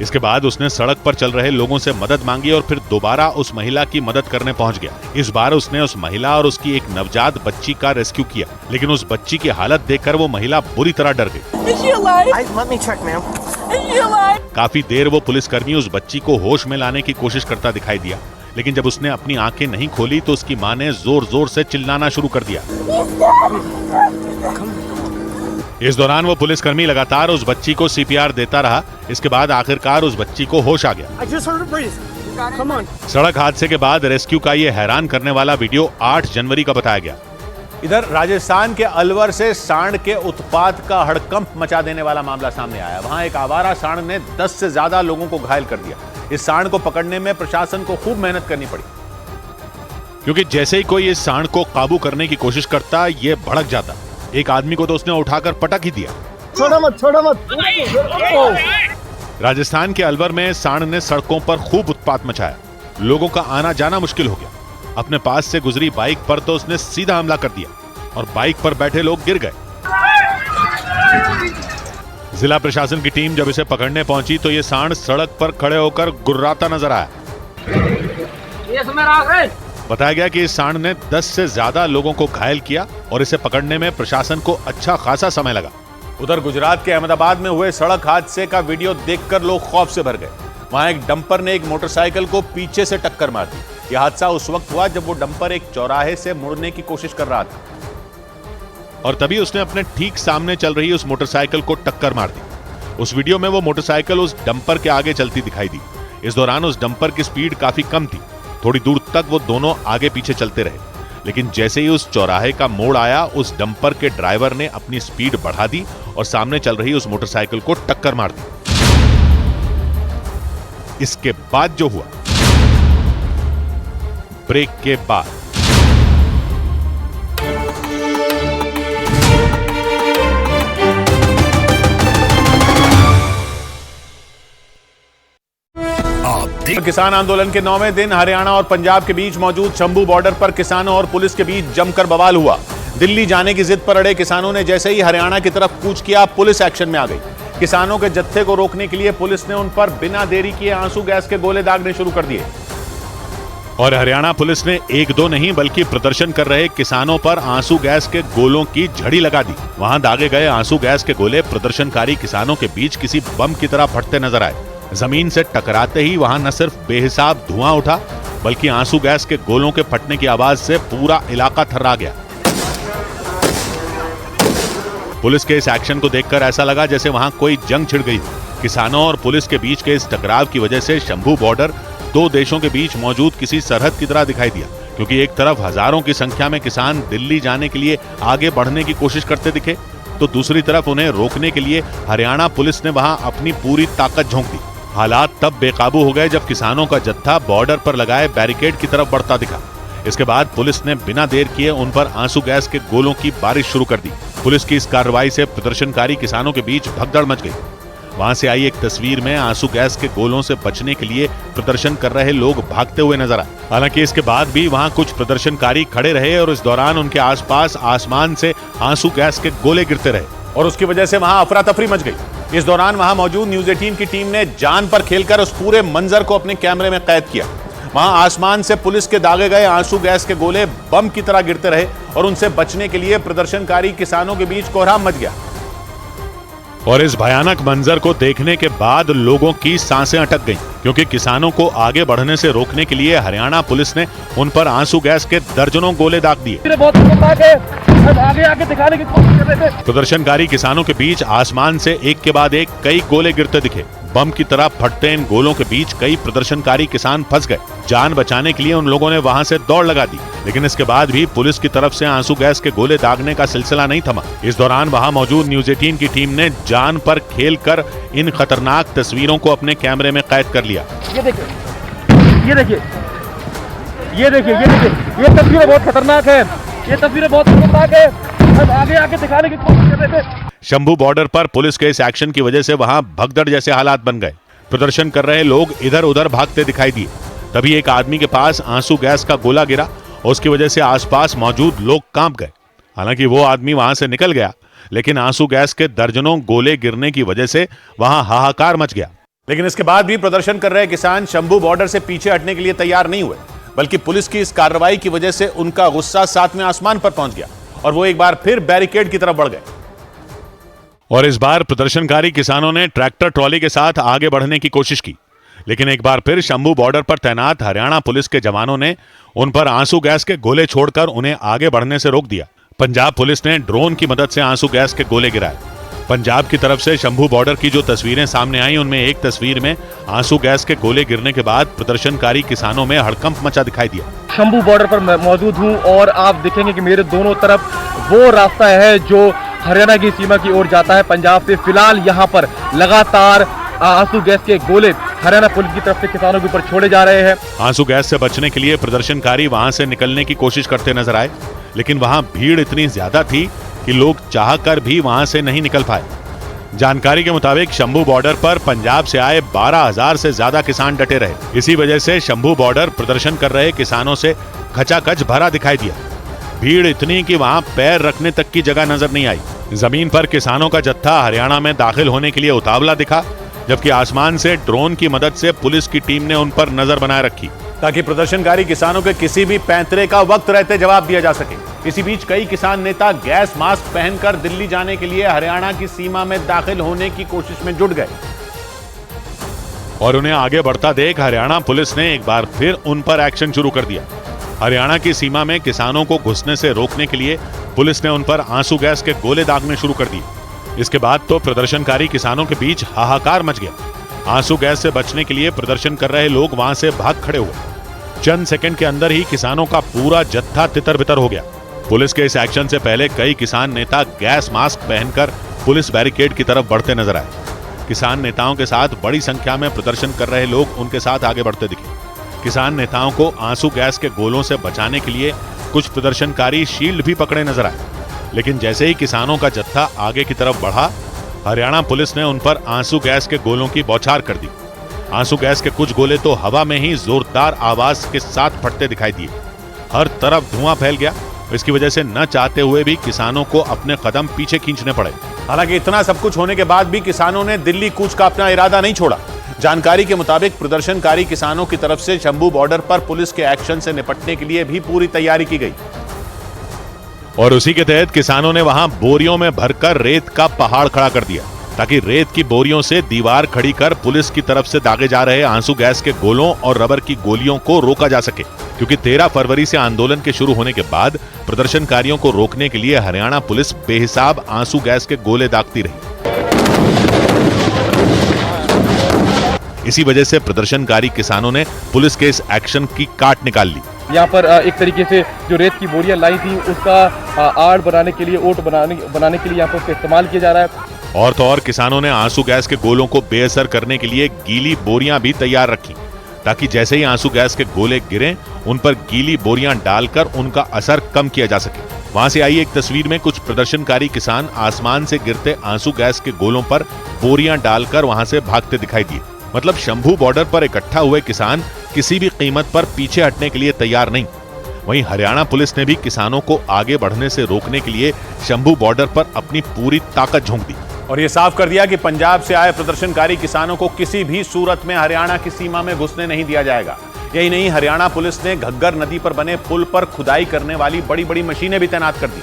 B: इसके बाद उसने सड़क पर चल रहे लोगों से मदद मांगी और फिर दोबारा उस महिला की मदद करने पहुंच गया। इस बार उसने उस महिला और उसकी एक नवजात बच्ची का रेस्क्यू किया, लेकिन उस बच्ची की हालत देखकर वो महिला बुरी तरह डर गई। काफी देर वो पुलिसकर्मी उस बच्ची को होश में लाने की कोशिश करता दिखाई दिया, लेकिन जब उसने अपनी आंखें नहीं खोली तो उसकी मां ने जोर जोर से चिल्लाना शुरू कर दिया। इस दौरान वो पुलिसकर्मी लगातार उस बच्ची को CPR देता रहा। इसके बाद आखिरकार उस बच्ची को होश आ गया। सड़क हादसे के बाद रेस्क्यू का ये हैरान करने वाला वीडियो 8 जनवरी का बताया गया। इधर राजस्थान के अलवर से सांड के उत्पात का हड़कंप मचा देने वाला मामला सामने आया। वहां एक आवारा सांड ने 10 से ज्यादा लोगों को घायल कर दिया। इस सांड को पकड़ने में प्रशासन को खूब मेहनत करनी पड़ी, क्योंकि जैसे ही कोई इस सांड को काबू करने की कोशिश करता, ये भड़क जाता। एक आदमी को तो उसने उठाकर पटक ही दिया।
T: छोड़ो मत।
B: राजस्थान के अलवर में सांड ने सड़कों पर खूब उत्पात मचाया। लोगों का आना जाना मुश्किल हो गया। अपने पास से गुजरी बाइक पर तो उसने सीधा हमला कर दिया और बाइक पर बैठे लोग गिर गए। जिला प्रशासन की टीम जब इसे पकड़ने पहुंची तो ये सांड सड़क पर खड़े होकर गुर्राता नजर आया। बताया गया कि इस सांड ने 10 से ज्यादा लोगों को घायल किया और इसे पकड़ने में प्रशासन को अच्छा खासा समय लगा। उधर गुजरात के अहमदाबाद में हुए सड़क हादसे का वीडियो देखकर लोग खौफ से भर गए। वहां एक डंपर ने एक मोटरसाइकिल को पीछे से टक्कर मार दी। यह हादसा उस वक्त हुआ जब वो डंपर एक चौराहे से मुड़ने की कोशिश कर रहा था और तभी उसने अपने ठीक सामने चल रही उस मोटरसाइकिल को टक्कर मार दी। उस वीडियो में वो मोटरसाइकिल उस डंपर के आगे चलती दिखाई दी। इस दौरान उस डंपर की स्पीड काफी कम थी। थोड़ी दूर तक वो दोनों आगे पीछे चलते रहे, लेकिन जैसे ही उस चौराहे का मोड़ आया, उस डंपर के ड्राइवर ने अपनी स्पीड बढ़ा दी और सामने चल रही उस मोटरसाइकिल को टक्कर मार दी। इसके बाद जो हुआ, ब्रेक के बाद किसान आंदोलन के 9वें दिन हरियाणा और पंजाब के बीच मौजूद शंभू बॉर्डर पर किसानों और पुलिस के बीच जमकर बवाल हुआ। दिल्ली जाने की जिद पर अड़े किसानों ने जैसे ही हरियाणा की तरफ कूच किया, पुलिस एक्शन में आ गई। किसानों के जत्थे को रोकने के लिए पुलिस ने उन पर बिना देरी किए आंसू गैस के गोले दागने शुरू कर दिए और हरियाणा पुलिस ने 1-2 नहीं बल्कि प्रदर्शन कर रहे किसानों पर आंसू गैस के गोलों की झड़ी लगा दी। वहां दागे गए आंसू गैस के गोले प्रदर्शनकारी किसानों के बीच किसी बम की तरह फटते नजर आए। जमीन से टकराते ही वहां न सिर्फ बेहिसाब धुआं उठा, बल्कि आंसू गैस के गोलों के फटने की आवाज से पूरा इलाका थर्रा गया। पुलिस के इस एक्शन को देखकर ऐसा लगा जैसे वहां कोई जंग छिड़ गई। किसानों और पुलिस के बीच के इस टकराव की वजह से शंभू बॉर्डर 2 देशों के बीच मौजूद किसी सरहद की तरह दिखाई दिया, क्योंकि एक तरफ हजारों की संख्या में किसान दिल्ली जाने के लिए आगे बढ़ने की कोशिश करते दिखे, तो दूसरी तरफ उन्हें रोकने के लिए हरियाणा पुलिस ने वहां अपनी पूरी ताकत झोंक दी। हालात तब बेकाबू हो गए जब किसानों का जत्था बॉर्डर पर लगाए बैरिकेड की तरफ बढ़ता दिखा। इसके बाद पुलिस ने बिना देर किए उन पर आंसू गैस के गोलों की बारिश शुरू कर दी। पुलिस की इस कार्रवाई से प्रदर्शनकारी किसानों के बीच भगदड़ मच गई। वहां से आई एक तस्वीर में आंसू गैस के गोलों से बचने के लिए प्रदर्शन कर रहे लोग भागते हुए नजर आए। हालांकि इसके बाद भी वहां कुछ प्रदर्शनकारी खड़े रहे और इस दौरान उनके आसपास आसमान से आंसू गैस के गोले गिरते रहे और उसकी वजह से वहां अफरा तफरी मच गई। इस दौरान वहां मौजूद न्यूज 18 की टीम ने जान पर खेलकर उस पूरे मंजर को अपने कैमरे में कैद किया। वहां आसमान से पुलिस के दागे गए आंसू गैस के गोले बम की तरह गिरते रहे और उनसे बचने के लिए प्रदर्शनकारी किसानों के बीच कोहराम मच गया। और इस भयानक मंजर को देखने के बाद लोगों की सांसें अटक गईं, क्योंकि किसानों को आगे बढ़ने से रोकने के लिए हरियाणा पुलिस ने उन पर आंसू गैस के दर्जनों गोले दाग दिए। प्रदर्शनकारी किसानों के बीच आसमान से एक के बाद एक कई गोले गिरते दिखे। बम की तरह फटते इन गोलों के बीच कई प्रदर्शनकारी किसान फंस गए। जान बचाने के लिए उन लोगों ने वहां से दौड़ लगा दी, लेकिन इसके बाद भी पुलिस की तरफ से आंसू गैस के गोले दागने का सिलसिला नहीं थमा। इस दौरान वहां मौजूद न्यूज 18 की टीम ने जान पर खेलकर इन खतरनाक तस्वीरों को अपने कैमरे में कैद कर लिया।
C: ये देखिए, ये देखिए, ये देखिए, ये देखिए, ये तस्वीरें बहुत खतरनाक है। ये तस्वीरें बहुत खतरनाक है। हम आगे आके दिखाने की कोशिश कर रहे थे।
B: शंभू बॉर्डर पर पुलिस के इस एक्शन की वजह से वहां भगदड़ जैसे हालात बन गए। प्रदर्शन कर रहे लोग इधर उधर भागते दिखाई दिए। तभी एक आदमी के पास आंसू गैस का गोला गिरा और उसकी वजह से आसपास मौजूद लोग कांप गए। हालांकि वो आदमी वहां से निकल गया, लेकिन आंसू गैस के दर्जनों गोले गिरने की वजह से वहां हाहाकार मच गया। लेकिन इसके बाद भी प्रदर्शन कर रहे किसान शंभू बॉर्डर से पीछे हटने के लिए तैयार नहीं हुए, बल्कि पुलिस की इस कार्रवाई की वजह से उनका गुस्सा सातवें आसमान पर पहुंच गया और वो एक बार फिर बैरिकेड की तरफ बढ़ गए। और इस बार प्रदर्शनकारी किसानों ने ट्रैक्टर ट्रॉली के साथ आगे बढ़ने की कोशिश की, लेकिन एक बार फिर शंभू बॉर्डर पर तैनात हरियाणा पुलिस के जवानों ने उन पर आंसू गैस के गोले छोड़कर उन्हें आगे बढ़ने से रोक दिया। पंजाब पुलिस ने ड्रोन की मदद से आंसू गैस के गोले गिराए। पंजाब की तरफ से शंभू बॉर्डर की जो तस्वीरें सामने आई, उनमें एक तस्वीर में आंसू गैस के गोले गिरने के बाद प्रदर्शनकारी किसानों में हड़कंप मचा दिखाई दिया।
C: शंभू बॉर्डर पर मैं मौजूद हूं और आप देखेंगे कि मेरे दोनों तरफ वो रास्ता है जो हरियाणा की सीमा की ओर जाता है पंजाब से। फिलहाल यहाँ पर लगातार आंसू गैस के गोले हरियाणा पुलिस की तरफ से किसानों के ऊपर छोड़े जा रहे हैं।
B: आंसू गैस से बचने के लिए प्रदर्शनकारी वहां से निकलने की कोशिश करते नजर आए, लेकिन वहां भीड़ इतनी ज्यादा थी कि लोग चाहकर भी वहां से नहीं निकल पाए। जानकारी के मुताबिक शंभू बॉर्डर पर पंजाब से आए 12,000 से ज्यादा किसान डटे रहे। इसी वजह से शंभू बॉर्डर प्रदर्शन कर रहे किसानों से खचाखच भरा दिखाई दिया। भीड़ इतनी कि वहां पैर रखने तक की जगह नजर नहीं आई। जमीन पर किसानों का जत्था हरियाणा में दाखिल होने के लिए उतावला दिखा, जबकि आसमान से ड्रोन की मदद से पुलिस की टीम ने उन पर नजर बनाए रखी ताकि प्रदर्शनकारी किसानों के किसी भी पैंतरे का वक्त रहते जवाब दिया जा सके। इसी बीच कई किसान नेता गैस मास्क पहनकर दिल्ली जाने के लिए हरियाणा की सीमा में दाखिल होने की कोशिश में जुट गए और उन्हें आगे बढ़ता देख हरियाणा पुलिस ने एक बार फिर उन पर एक्शन शुरू कर दिया। हरियाणा की सीमा में किसानों को घुसने से रोकने के लिए पुलिस ने उन पर आंसू गैस के गोले दागने शुरू कर दिए। इसके बाद तो प्रदर्शनकारी किसानों के बीच हाहाकार मच गया। आंसू गैस से बचने के लिए प्रदर्शन कर रहे लोग वहां से भाग खड़े हुए। चंद सेकंड के अंदर ही किसानों का पूरा जत्था तितर-बितर हो गया। पुलिस के इस एक्शन से पहले कई किसान नेता गैस मास्क पहनकर पुलिस बैरिकेड की तरफ बढ़ते नजर आए। किसान नेताओं के साथ बड़ी संख्या में प्रदर्शन कर रहे लोग उनके साथ आगे बढ़ते दिखे। किसान नेताओं को आंसू गैस के गोलों से बचाने के लिए कुछ प्रदर्शनकारी शील्ड भी पकड़े नजर आए, लेकिन जैसे ही किसानों का जत्था आगे की तरफ बढ़ा, हरियाणा पुलिस ने उन पर आंसू गैस के गोलों की बौछार कर दी। आंसू गैस के कुछ गोले तो हवा में ही जोरदार आवाज के साथ फटते दिखाई दिए। हर तरफ धुआं फैल गया। इसकी वजह से न चाहते हुए भी किसानों को अपने कदम पीछे खींचने पड़े। हालांकि इतना सब कुछ होने के बाद भी किसानों ने दिल्ली कूच का अपना इरादा नहीं छोड़ा। जानकारी के मुताबिक प्रदर्शनकारी किसानों की तरफ से शंभू बॉर्डर पर पुलिस के एक्शन से निपटने के लिए भी पूरी तैयारी की गई और उसी के तहत किसानों ने वहां बोरियों में भरकर रेत का पहाड़ खड़ा कर दिया ताकि रेत की बोरियों से दीवार खड़ी कर पुलिस की तरफ से दागे जा रहे आंसू गैस के गोलों और रबर की गोलियों को रोका जा सके, क्योंकि 13 फरवरी से आंदोलन के शुरू होने के बाद प्रदर्शनकारियों को रोकने के लिए हरियाणा पुलिस बेहिसाब आंसू गैस के गोले दागती रही। इसी वजह से प्रदर्शनकारी किसानों ने पुलिस के इस एक्शन की काट निकाल ली
C: यहाँ पर एक तरीके से जो रेत की बोरियां लाई थी उसका आड़ बनाने के लिए, ओट बनाने के लिए यहाँ पर उसका इस्तेमाल किया जा रहा है।
B: और तो और किसानों ने आंसू गैस के गोलों को बेअसर करने के लिए गीली बोरियां भी तैयार रखी, ताकि जैसे ही आंसू गैस के गोले गिरें उन पर गीली बोरियां डालकर उनका असर कम किया जा सके। वहां से आई एक तस्वीर में कुछ प्रदर्शनकारी किसान आसमान से गिरते आंसू गैस के गोलों पर बोरियां डालकर वहां से भागते दिखाई दिए। मतलब शंभू बॉर्डर पर इकट्ठा हुए किसान किसी भी कीमत पर पीछे हटने के लिए तैयार नहीं। वहीं हरियाणा पुलिस ने भी किसानों को आगे बढ़ने से रोकने के लिए शंभू बॉर्डर पर अपनी पूरी ताकत झोंक दी और यह साफ कर दिया कि पंजाब से आए प्रदर्शनकारी किसानों को किसी भी सूरत में हरियाणा की सीमा में घुसने नहीं दिया जाएगा। यही नहीं, हरियाणा पुलिस ने घग्गर नदी पर बने पुल पर खुदाई करने वाली बड़ी बड़ी मशीनें भी तैनात कर दी,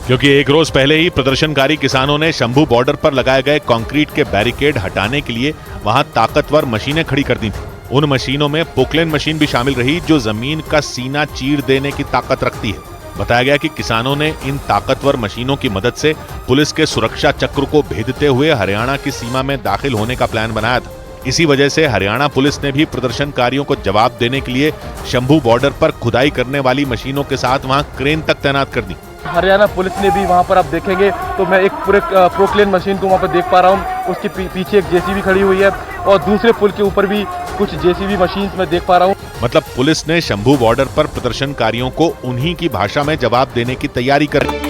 B: क्योंकि एक रोज पहले ही प्रदर्शनकारी किसानों ने शंभू बॉर्डर पर लगाए गए कंक्रीट के बैरिकेड हटाने के लिए वहां ताकतवर मशीनें खड़ी कर दी थी। उन मशीनों में पोकलेन मशीन भी शामिल रही, जो जमीन का सीना चीर देने की ताकत रखती है। बताया गया कि किसानों ने इन ताकतवर मशीनों की मदद से पुलिस के सुरक्षा चक्र को भेदते हुए हरियाणा की सीमा में दाखिल होने का प्लान बनाया था। इसी वजह से हरियाणा पुलिस ने भी प्रदर्शनकारियों को जवाब देने के लिए शंभू बॉर्डर पर खुदाई करने वाली मशीनों के साथ वहां क्रेन तक तैनात कर दी।
C: हरियाणा पुलिस ने भी वहां पर आप देखेंगे तो मैं एक पूरे प्रोक्लेन मशीन को वहां पर देख पा रहा हूं। उसके पीछे एक जेसीबी खड़ी हुई है और दूसरे पुल के ऊपर भी कुछ जेसीबी मशीन मैं देख पा रहा हूं।
B: मतलब पुलिस ने शंभू बॉर्डर पर प्रदर्शनकारियों को उन्हीं की भाषा में जवाब देने की तैयारी कर ली।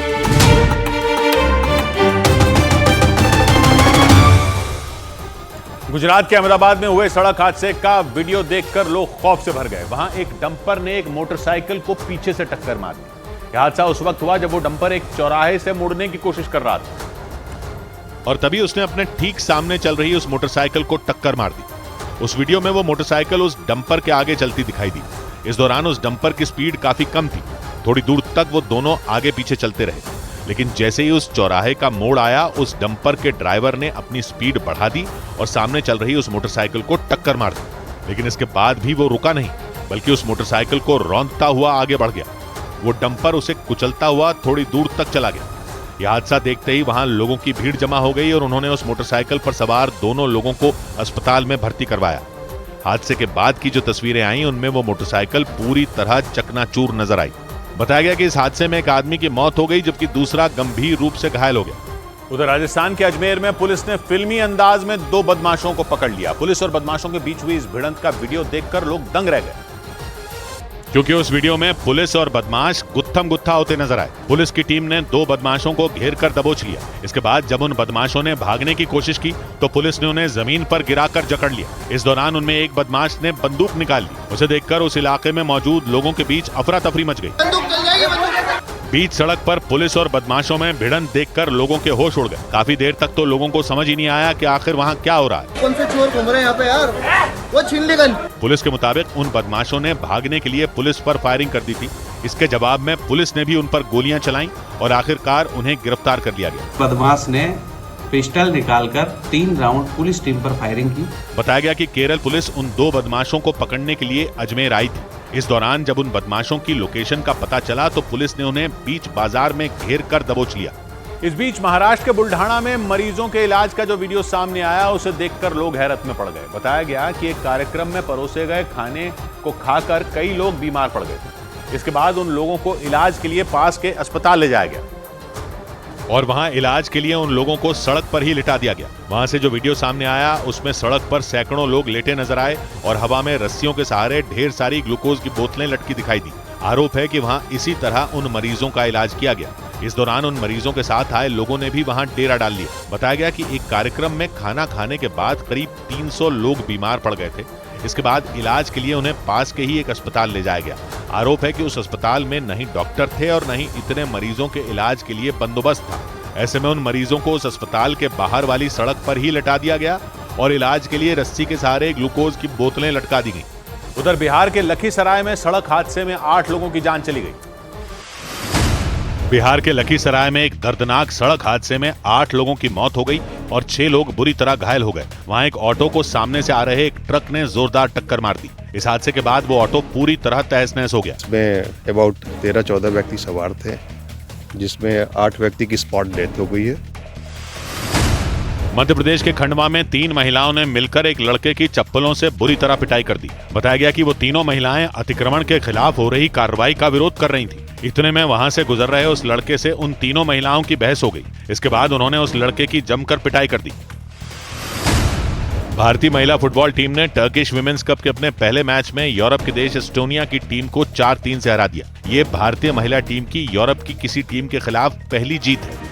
B: गुजरात के अहमदाबाद में हुए सड़क हादसे का वीडियो देखकर लोग खौफ से भर गए। वहां एक डंपर ने एक मोटरसाइकिल को पीछे से टक्कर मार दी। यह हादसा उस वक्त हुआ जब वो डंपर एक चौराहे से मुड़ने की कोशिश कर रहा था और तभी उसने अपने ठीक सामने चल रही उस मोटरसाइकिल को टक्कर मार दी। उस वीडियो में वो मोटरसाइकिल उस डंपर के आगे चलती दिखाई दी। इस दौरान उस डंपर की स्पीड काफी कम थी। थोड़ी दूर तक वो दोनों आगे पीछे चलते रहे, लेकिन जैसे ही उस चौराहे का मोड़ आया उस डंपर के ड्राइवर ने अपनी स्पीड बढ़ा दी और सामने चल रही उस मोटरसाइकिल को टक्कर मार दी। लेकिन इसके बाद भी वो रुका नहीं, बल्कि उस मोटरसाइकिल को रौंदता हुआ आगे बढ़ गया। वो डंपर उसे कुचलता हुआ थोड़ी दूर तक चला गया। यह हादसा देखते ही वहां लोगों की भीड़ जमा हो गई और उन्होंने उस मोटरसाइकिल पर सवार दोनों लोगों को अस्पताल में भर्ती करवाया। हादसे के बाद की जो तस्वीरें आई उनमें वो मोटरसाइकिल पूरी तरह चकनाचूर नजर आई। बताया गया कि इस हादसे में एक आदमी की मौत हो गई जबकि दूसरा गंभीर रूप से घायल हो गया। उधर राजस्थान के अजमेर में पुलिस ने फिल्मी अंदाज में 2 बदमाशों को पकड़ लिया। पुलिस और बदमाशों के बीच हुई इस भिड़ंत का वीडियो देखकर लोग दंग रह गए, क्योंकि उस वीडियो में पुलिस और बदमाश गुत्थम गुत्था होते नजर आए। पुलिस की टीम ने 2 बदमाशों को घेर कर दबोच लिया। इसके बाद जब उन बदमाशों ने भागने की कोशिश की तो पुलिस ने उन्हें जमीन पर गिराकर जकड़ लिया। इस दौरान उनमें एक बदमाश ने बंदूक निकाल ली। उसे देखकर उस इलाके में मौजूद लोगों के बीच अफरा तफरी मच गई। बीच सड़क पर पुलिस और बदमाशों में भिड़ंत देखकर लोगों के होश उड़ गए। काफी देर तक तो लोगों को समझ ही नहीं आया कि आखिर वहां क्या हो रहा है।
T: कौन से चोर घूम रहे हैं यहाँ पे यार? वो छीन ली गन।
B: पुलिस के मुताबिक उन बदमाशों ने भागने के लिए पुलिस पर फायरिंग कर दी थी। इसके जवाब में पुलिस ने भी उन पर गोलियां चलाईं और आखिरकार उन्हें गिरफ्तार कर लिया गया।
U: बदमाश ने पिस्टल निकालकर 3 राउंड पुलिस टीम पर फायरिंग की।
B: बताया गया कि केरल पुलिस उन 2 बदमाशों को पकड़ने के लिए अजमेर आई थी। इस दौरान जब उन बदमाशों की लोकेशन का पता चला तो पुलिस ने उन्हें बीच बाजार में घेर कर दबोच लिया। इस बीच महाराष्ट्र के बुल्ढाना में मरीजों के इलाज का जो वीडियो सामने आया उसे देखकर लोग हैरत में पड़ गए। बताया गया कि एक कार्यक्रम में परोसे गए खाने को खाकर कई लोग बीमार पड़ गए थे। इसके बाद उन लोगों को इलाज के लिए पास के अस्पताल ले जाया गया और वहां इलाज के लिए उन लोगों को सड़क पर ही लिटा दिया गया। वहां से जो वीडियो सामने आया उसमें सड़क पर सैकड़ों लोग लेटे नजर आए और हवा में रस्सियों के सहारे ढेर सारी ग्लूकोज की बोतलें लटकी दिखाई दी। आरोप है कि वहां इसी तरह उन मरीजों का इलाज किया गया। इस दौरान उन मरीजों के साथ आए लोगों ने भी वहां डेरा डाल लिया। बताया गया कि एक कार्यक्रम में खाना खाने के बाद करीब 300 लोग बीमार पड़ गए थे। इसके बाद इलाज के लिए उन्हें पास के ही एक अस्पताल ले जाया गया। आरोप है कि उस अस्पताल में नहीं डॉक्टर थे और नहीं इतने मरीजों के इलाज के लिए बंदोबस्त था। ऐसे में उन मरीजों को उस अस्पताल के बाहर वाली सड़क पर ही लटा दिया गया और इलाज के लिए रस्सी के सहारे ग्लूकोज की बोतलें लटका दी गई। उधर बिहार के लखीसराय में सड़क हादसे में 8 लोगों की जान चली गई। बिहार के लखीसराय में एक दर्दनाक सड़क हादसे में 8 लोगों की मौत हो गई और 6 लोग बुरी तरह घायल हो गए। वहां एक ऑटो को सामने से आ रहे एक ट्रक ने जोरदार टक्कर मार दी। इस हादसे के बाद वो ऑटो पूरी तरह तहस नहस हो गया।
V: इसमें अबाउट 13-14 व्यक्ति सवार थे, जिसमें 8 व्यक्ति की स्पॉट डेथ हो गई है।
B: मध्य प्रदेश के खंडवा में 3 महिलाओं ने मिलकर एक लड़के की चप्पलों से बुरी तरह पिटाई कर दी। बताया गया कि वो तीनों महिलाएं अतिक्रमण के खिलाफ हो रही कार्रवाई का विरोध कर रही थी। इतने में वहां से गुजर रहे उस लड़के से उन तीनों महिलाओं की बहस हो गई। इसके बाद उन्होंने उस लड़के की जमकर पिटाई कर दी। भारतीय महिला फुटबॉल टीम ने टर्किश विमेंस कप के अपने पहले मैच में यूरोप के देश एस्टोनिया की टीम को 4-3 से हरा दिया। ये भारतीय महिला टीम की यूरोप की किसी टीम के खिलाफ पहली जीत है।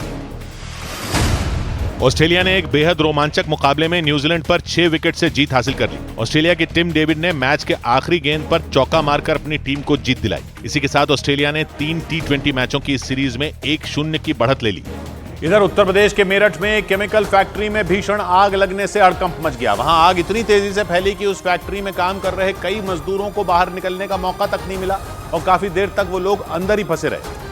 B: ऑस्ट्रेलिया ने एक बेहद रोमांचक मुकाबले में न्यूजीलैंड पर 6 विकेट से जीत हासिल कर ली। ऑस्ट्रेलिया के टिम डेविड ने मैच के आखिरी गेंद पर चौका मारकर अपनी टीम को जीत दिलाई। इसी के साथ ऑस्ट्रेलिया ने 3 T20 मैचों की इस सीरीज में 1-0 की बढ़त ले ली। इधर उत्तर प्रदेश के मेरठ में एक केमिकल फैक्ट्री में भीषण आग लगने से हड़कंप मच गया। वहां आग इतनी तेजी से फैली कि उस फैक्ट्री में काम कर रहे कई मजदूरों को बाहर निकलने का मौका तक नहीं मिला और काफी देर तक वो लोग अंदर ही फंसे रहे,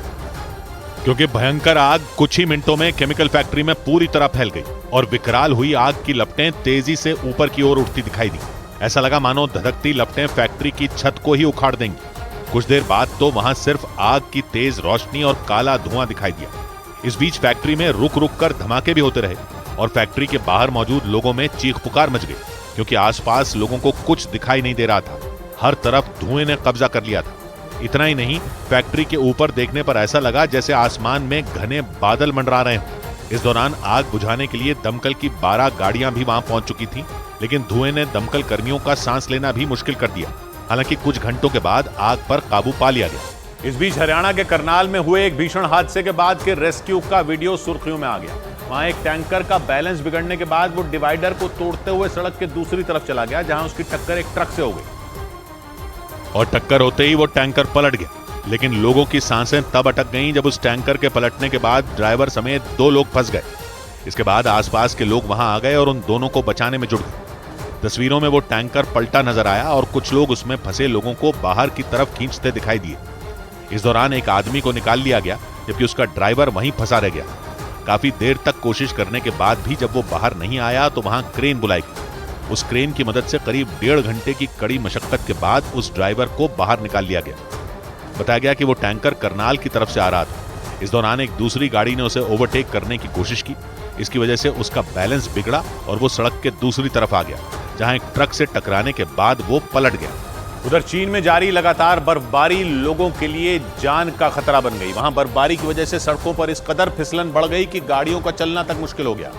B: क्योंकि भयंकर आग कुछ ही मिनटों में केमिकल फैक्ट्री में पूरी तरह फैल गई और विकराल हुई आग की लपटें तेजी से ऊपर की ओर उठती दिखाई दी। ऐसा लगा मानो धधकती लपटें फैक्ट्री की छत को ही उखाड़ देंगी। कुछ देर बाद तो वहां सिर्फ आग की तेज रोशनी और काला धुआं दिखाई दिया। इस बीच फैक्ट्री में रुक रुक कर धमाके भी होते रहे और फैक्ट्री के बाहर मौजूद लोगों में चीख पुकार मच गई, क्योंकि आसपास लोगों को कुछ दिखाई नहीं दे रहा था। हर तरफ धुएं ने कब्जा कर लिया था। इतना ही नहीं, फैक्ट्री के ऊपर देखने पर ऐसा लगा जैसे आसमान में घने बादल मंडरा रहे हों। इस दौरान आग बुझाने के लिए दमकल की 12 गाड़ियां भी वहां पहुंच चुकी थीं, लेकिन धुएं ने दमकल कर्मियों का सांस लेना भी मुश्किल कर दिया। हालांकि कुछ घंटों के बाद आग पर काबू पा लिया गया। इस बीच हरियाणा के करनाल में हुए एक भीषण हादसे के बाद के रेस्क्यू का वीडियो सुर्खियों में आ गया। वहां एक टैंकर का बैलेंस बिगड़ने के बाद वो डिवाइडर को तोड़ते हुए सड़क के दूसरी तरफ चला गया, जहां उसकी टक्कर एक ट्रक से हो गई और टक्कर होते ही वो टैंकर पलट गया। लेकिन लोगों की सांसें तब अटक गईं जब उस टैंकर के पलटने के बाद ड्राइवर समेत 2 लोग फंस गए। इसके बाद आसपास के लोग वहां आ गए और उन दोनों को बचाने में जुट गए। तस्वीरों में वो टैंकर पलटा नजर आया और कुछ लोग उसमें फंसे लोगों को बाहर की तरफ खींचते दिखाई दिए। इस दौरान एक आदमी को निकाल लिया गया, जबकि उसका ड्राइवर वहीं फंसा रह गया। काफी देर तक कोशिश करने के बाद भी जब वो बाहर नहीं आया तो वहां क्रेन बुलाई गई। उस क्रेन की मदद से करीब 1.5 घंटे की कड़ी मशक्कत के बाद उस ड्राइवर को बाहर निकाल लिया गया। बताया गया कि वो टैंकर करनाल की तरफ से आ रहा था। इस दौरान एक दूसरी गाड़ी ने उसे ओवरटेक करने की कोशिश की। इसकी वजह से उसका बैलेंस बिगड़ा और वो सड़क के दूसरी तरफ आ गया, जहां एक ट्रक से टकराने के बाद वो पलट गया। उधर चीन में जारी लगातार बर्फबारी लोगों के लिए जान का खतरा बन गई। वहां बर्फबारी की वजह से सड़कों पर इस कदर फिसलन बढ़ गई कि गाड़ियों का चलना तक मुश्किल हो गया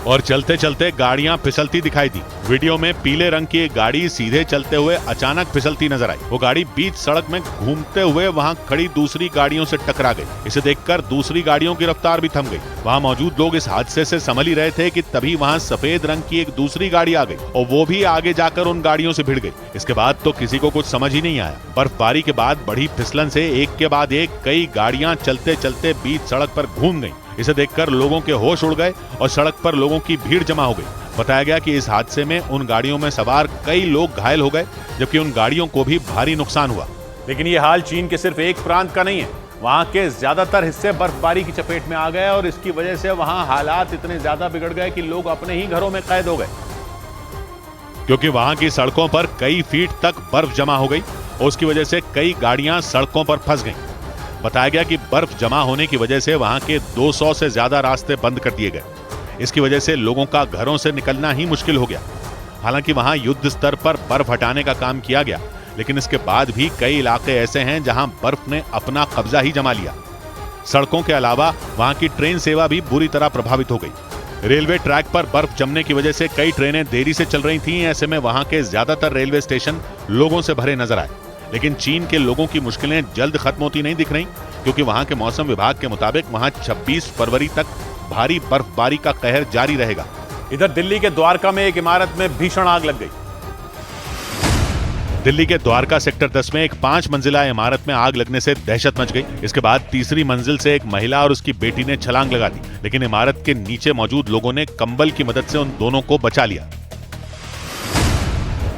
B: और चलते चलते गाड़ियां फिसलती दिखाई दी। वीडियो में पीले रंग की एक गाड़ी सीधे चलते हुए अचानक फिसलती नजर आई। वो गाड़ी बीच सड़क में घूमते हुए वहां खड़ी दूसरी गाड़ियों से टकरा गई। इसे देखकर दूसरी गाड़ियों की रफ्तार भी थम गई। वहां मौजूद लोग इस हादसे से संभल ही रहे थे कि तभी वहां सफेद रंग की एक दूसरी गाड़ी आ गई और वो भी आगे जाकर उन गाड़ियों से भिड़ गई। इसके बाद तो किसी को कुछ समझ ही नहीं आया। बर्फबारी के बाद बढ़ी फिसलन से एक के बाद एक कई गाड़ियां चलते चलते बीच सड़क पर घूम गई। इसे देखकर लोगों के होश उड़ गए और सड़क पर लोगों की भीड़ जमा हो गई। बताया गया कि इस हादसे में उन गाड़ियों में सवार कई लोग घायल हो गए, जबकि उन गाड़ियों को भी भारी नुकसान हुआ। लेकिन ये हाल चीन के सिर्फ एक प्रांत का नहीं है। वहां के ज्यादातर हिस्से बर्फबारी की चपेट में आ गए और इसकी वजह से वहां हालात इतने ज्यादा बिगड़ गए कि लोग अपने ही घरों में कैद हो गए, क्योंकि वहां की सड़कों पर कई फीट तक बर्फ जमा हो गई और उसकी वजह से कई गाड़ियां सड़कों पर फंस गईं। बताया गया कि बर्फ जमा होने की वजह से वहां के 200 से ज्यादा रास्ते बंद कर दिए गए। इसकी वजह से लोगों का घरों से निकलना ही मुश्किल हो गया। हालांकि वहां युद्ध स्तर पर बर्फ हटाने का काम किया गया, लेकिन इसके बाद भी कई इलाके ऐसे हैं जहां बर्फ ने अपना कब्जा ही जमा लिया। सड़कों के अलावा वहां की ट्रेन सेवा भी बुरी तरह प्रभावित हो गई। रेलवे ट्रैक पर बर्फ जमने की वजह से कई ट्रेनें देरी से चल रही थीं। ऐसे में वहां के ज्यादातर रेलवे स्टेशन लोगों से भरे नजर आए। लेकिन चीन के लोगों की मुश्किलें जल्द खत्म होती नहीं दिख रही, क्योंकि वहां के मौसम विभाग के मुताबिक वहां 26 फरवरी तक भारी बर्फबारी का कहर जारी रहेगा। इधर दिल्ली के द्वारका में एक इमारत में भीषण आग लग गई। दिल्ली के द्वारका सेक्टर 10 में एक 5 मंजिला इमारत में आग लगने से दहशत मच गई। इसके बाद तीसरी मंजिल से एक महिला और उसकी बेटी ने छलांग लगा दी, लेकिन इमारत के नीचे मौजूद लोगों ने कंबल की मदद से उन दोनों को बचा लिया।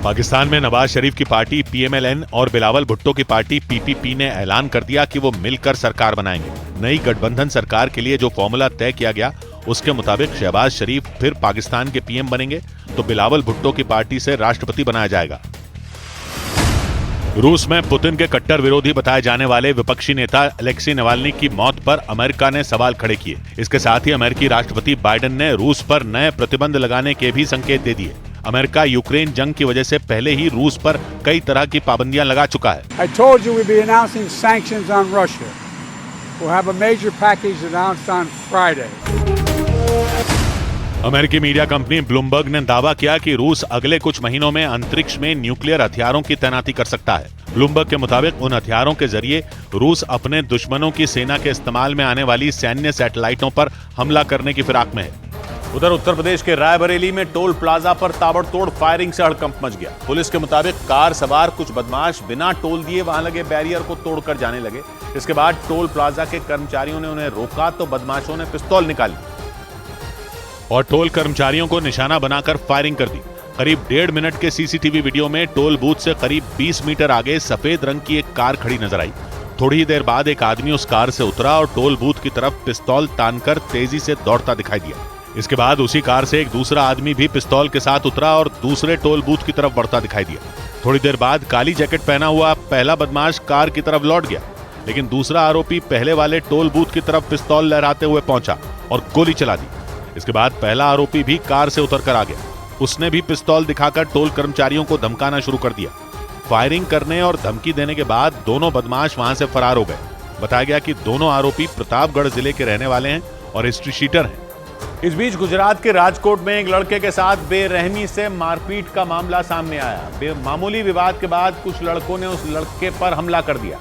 B: पाकिस्तान में नवाज शरीफ की पार्टी PMLN और बिलावल भुट्टो की पार्टी PPP ने ऐलान कर दिया कि वो मिलकर सरकार बनाएंगे। नई गठबंधन सरकार के लिए जो फॉर्मूला तय किया गया, उसके मुताबिक शहबाज शरीफ फिर पाकिस्तान के PM बनेंगे तो बिलावल भुट्टो की पार्टी से राष्ट्रपति बनाया जाएगा। रूस में पुतिन के कट्टर विरोधी बताए जाने वाले विपक्षी नेता अलेक्सी नावाल्नी की मौत पर अमेरिका ने सवाल खड़े किए। इसके साथ ही अमेरिकी राष्ट्रपति बाइडेन ने रूस पर नए प्रतिबंध लगाने के भी संकेत दे दिए। अमेरिका यूक्रेन जंग की वजह से पहले ही रूस पर कई तरह की पाबंदियां लगा चुका है।
A: I told you we'd be announcing sanctions on Russia. We'll have a major package announced on Friday.
B: अमेरिकी मीडिया कंपनी ब्लूमबर्ग ने दावा किया कि रूस अगले कुछ महीनों में अंतरिक्ष में न्यूक्लियर हथियारों की तैनाती कर सकता है। ब्लूमबर्ग के मुताबिक उन हथियारों के जरिए रूस अपने दुश्मनों की सेना के इस्तेमाल में आने वाली सैन्य सैटेलाइटों पर हमला करने की फिराक में है। उधर उत्तर प्रदेश के रायबरेली में टोल प्लाजा पर ताबड़तोड़ फायरिंग से हड़कंप मच गया। पुलिस के मुताबिक कार सवार कुछ बदमाश बिना टोल दिए वहां लगे बैरियर को तोड़कर जाने लगे। इसके बाद टोल प्लाजा के कर्मचारियों ने उन्हें रोका तो बदमाशों ने पिस्तौल निकाली और टोल कर्मचारियों को निशाना बनाकर फायरिंग कर दी। करीब 1.5 मिनट के सीसीटीवी वीडियो में टोल बूथ से करीब 20 मीटर आगे सफेद रंग की एक कार खड़ी नजर आई। थोड़ी ही देर बाद एक आदमी उस कार से उतरा और टोल बूथ की तरफ पिस्तौल तानकर तेजी से दौड़ता दिखाई दिया। इसके बाद उसी कार से एक दूसरा आदमी भी पिस्तौल के साथ उतरा और दूसरे टोल बूथ की तरफ बढ़ता दिखाई दिया। थोड़ी देर बाद काली जैकेट पहना हुआ पहला बदमाश कार की तरफ लौट गया, लेकिन दूसरा आरोपी पहले वाले टोल बूथ की तरफ पिस्तौल लहराते हुए पहुंचा और गोली चला दी। इसके बाद पहला आरोपी भी कार से उतरकर आ गया। उसने भी पिस्तौल दिखाकर टोल कर्मचारियों को धमकाना शुरू कर दिया। फायरिंग करने और धमकी देने के बाद दोनों बदमाश वहां से फरार हो गए। बताया गया कि दोनों आरोपी प्रतापगढ़ जिले के रहने वाले हैं और हिस्ट्री शीटर हैं। इस बीच गुजरात के राजकोट में एक लड़के के साथ बेरहमी से मारपीट का मामला सामने आया। मामूली विवाद के बाद कुछ लड़कों ने उस लड़के पर हमला कर दिया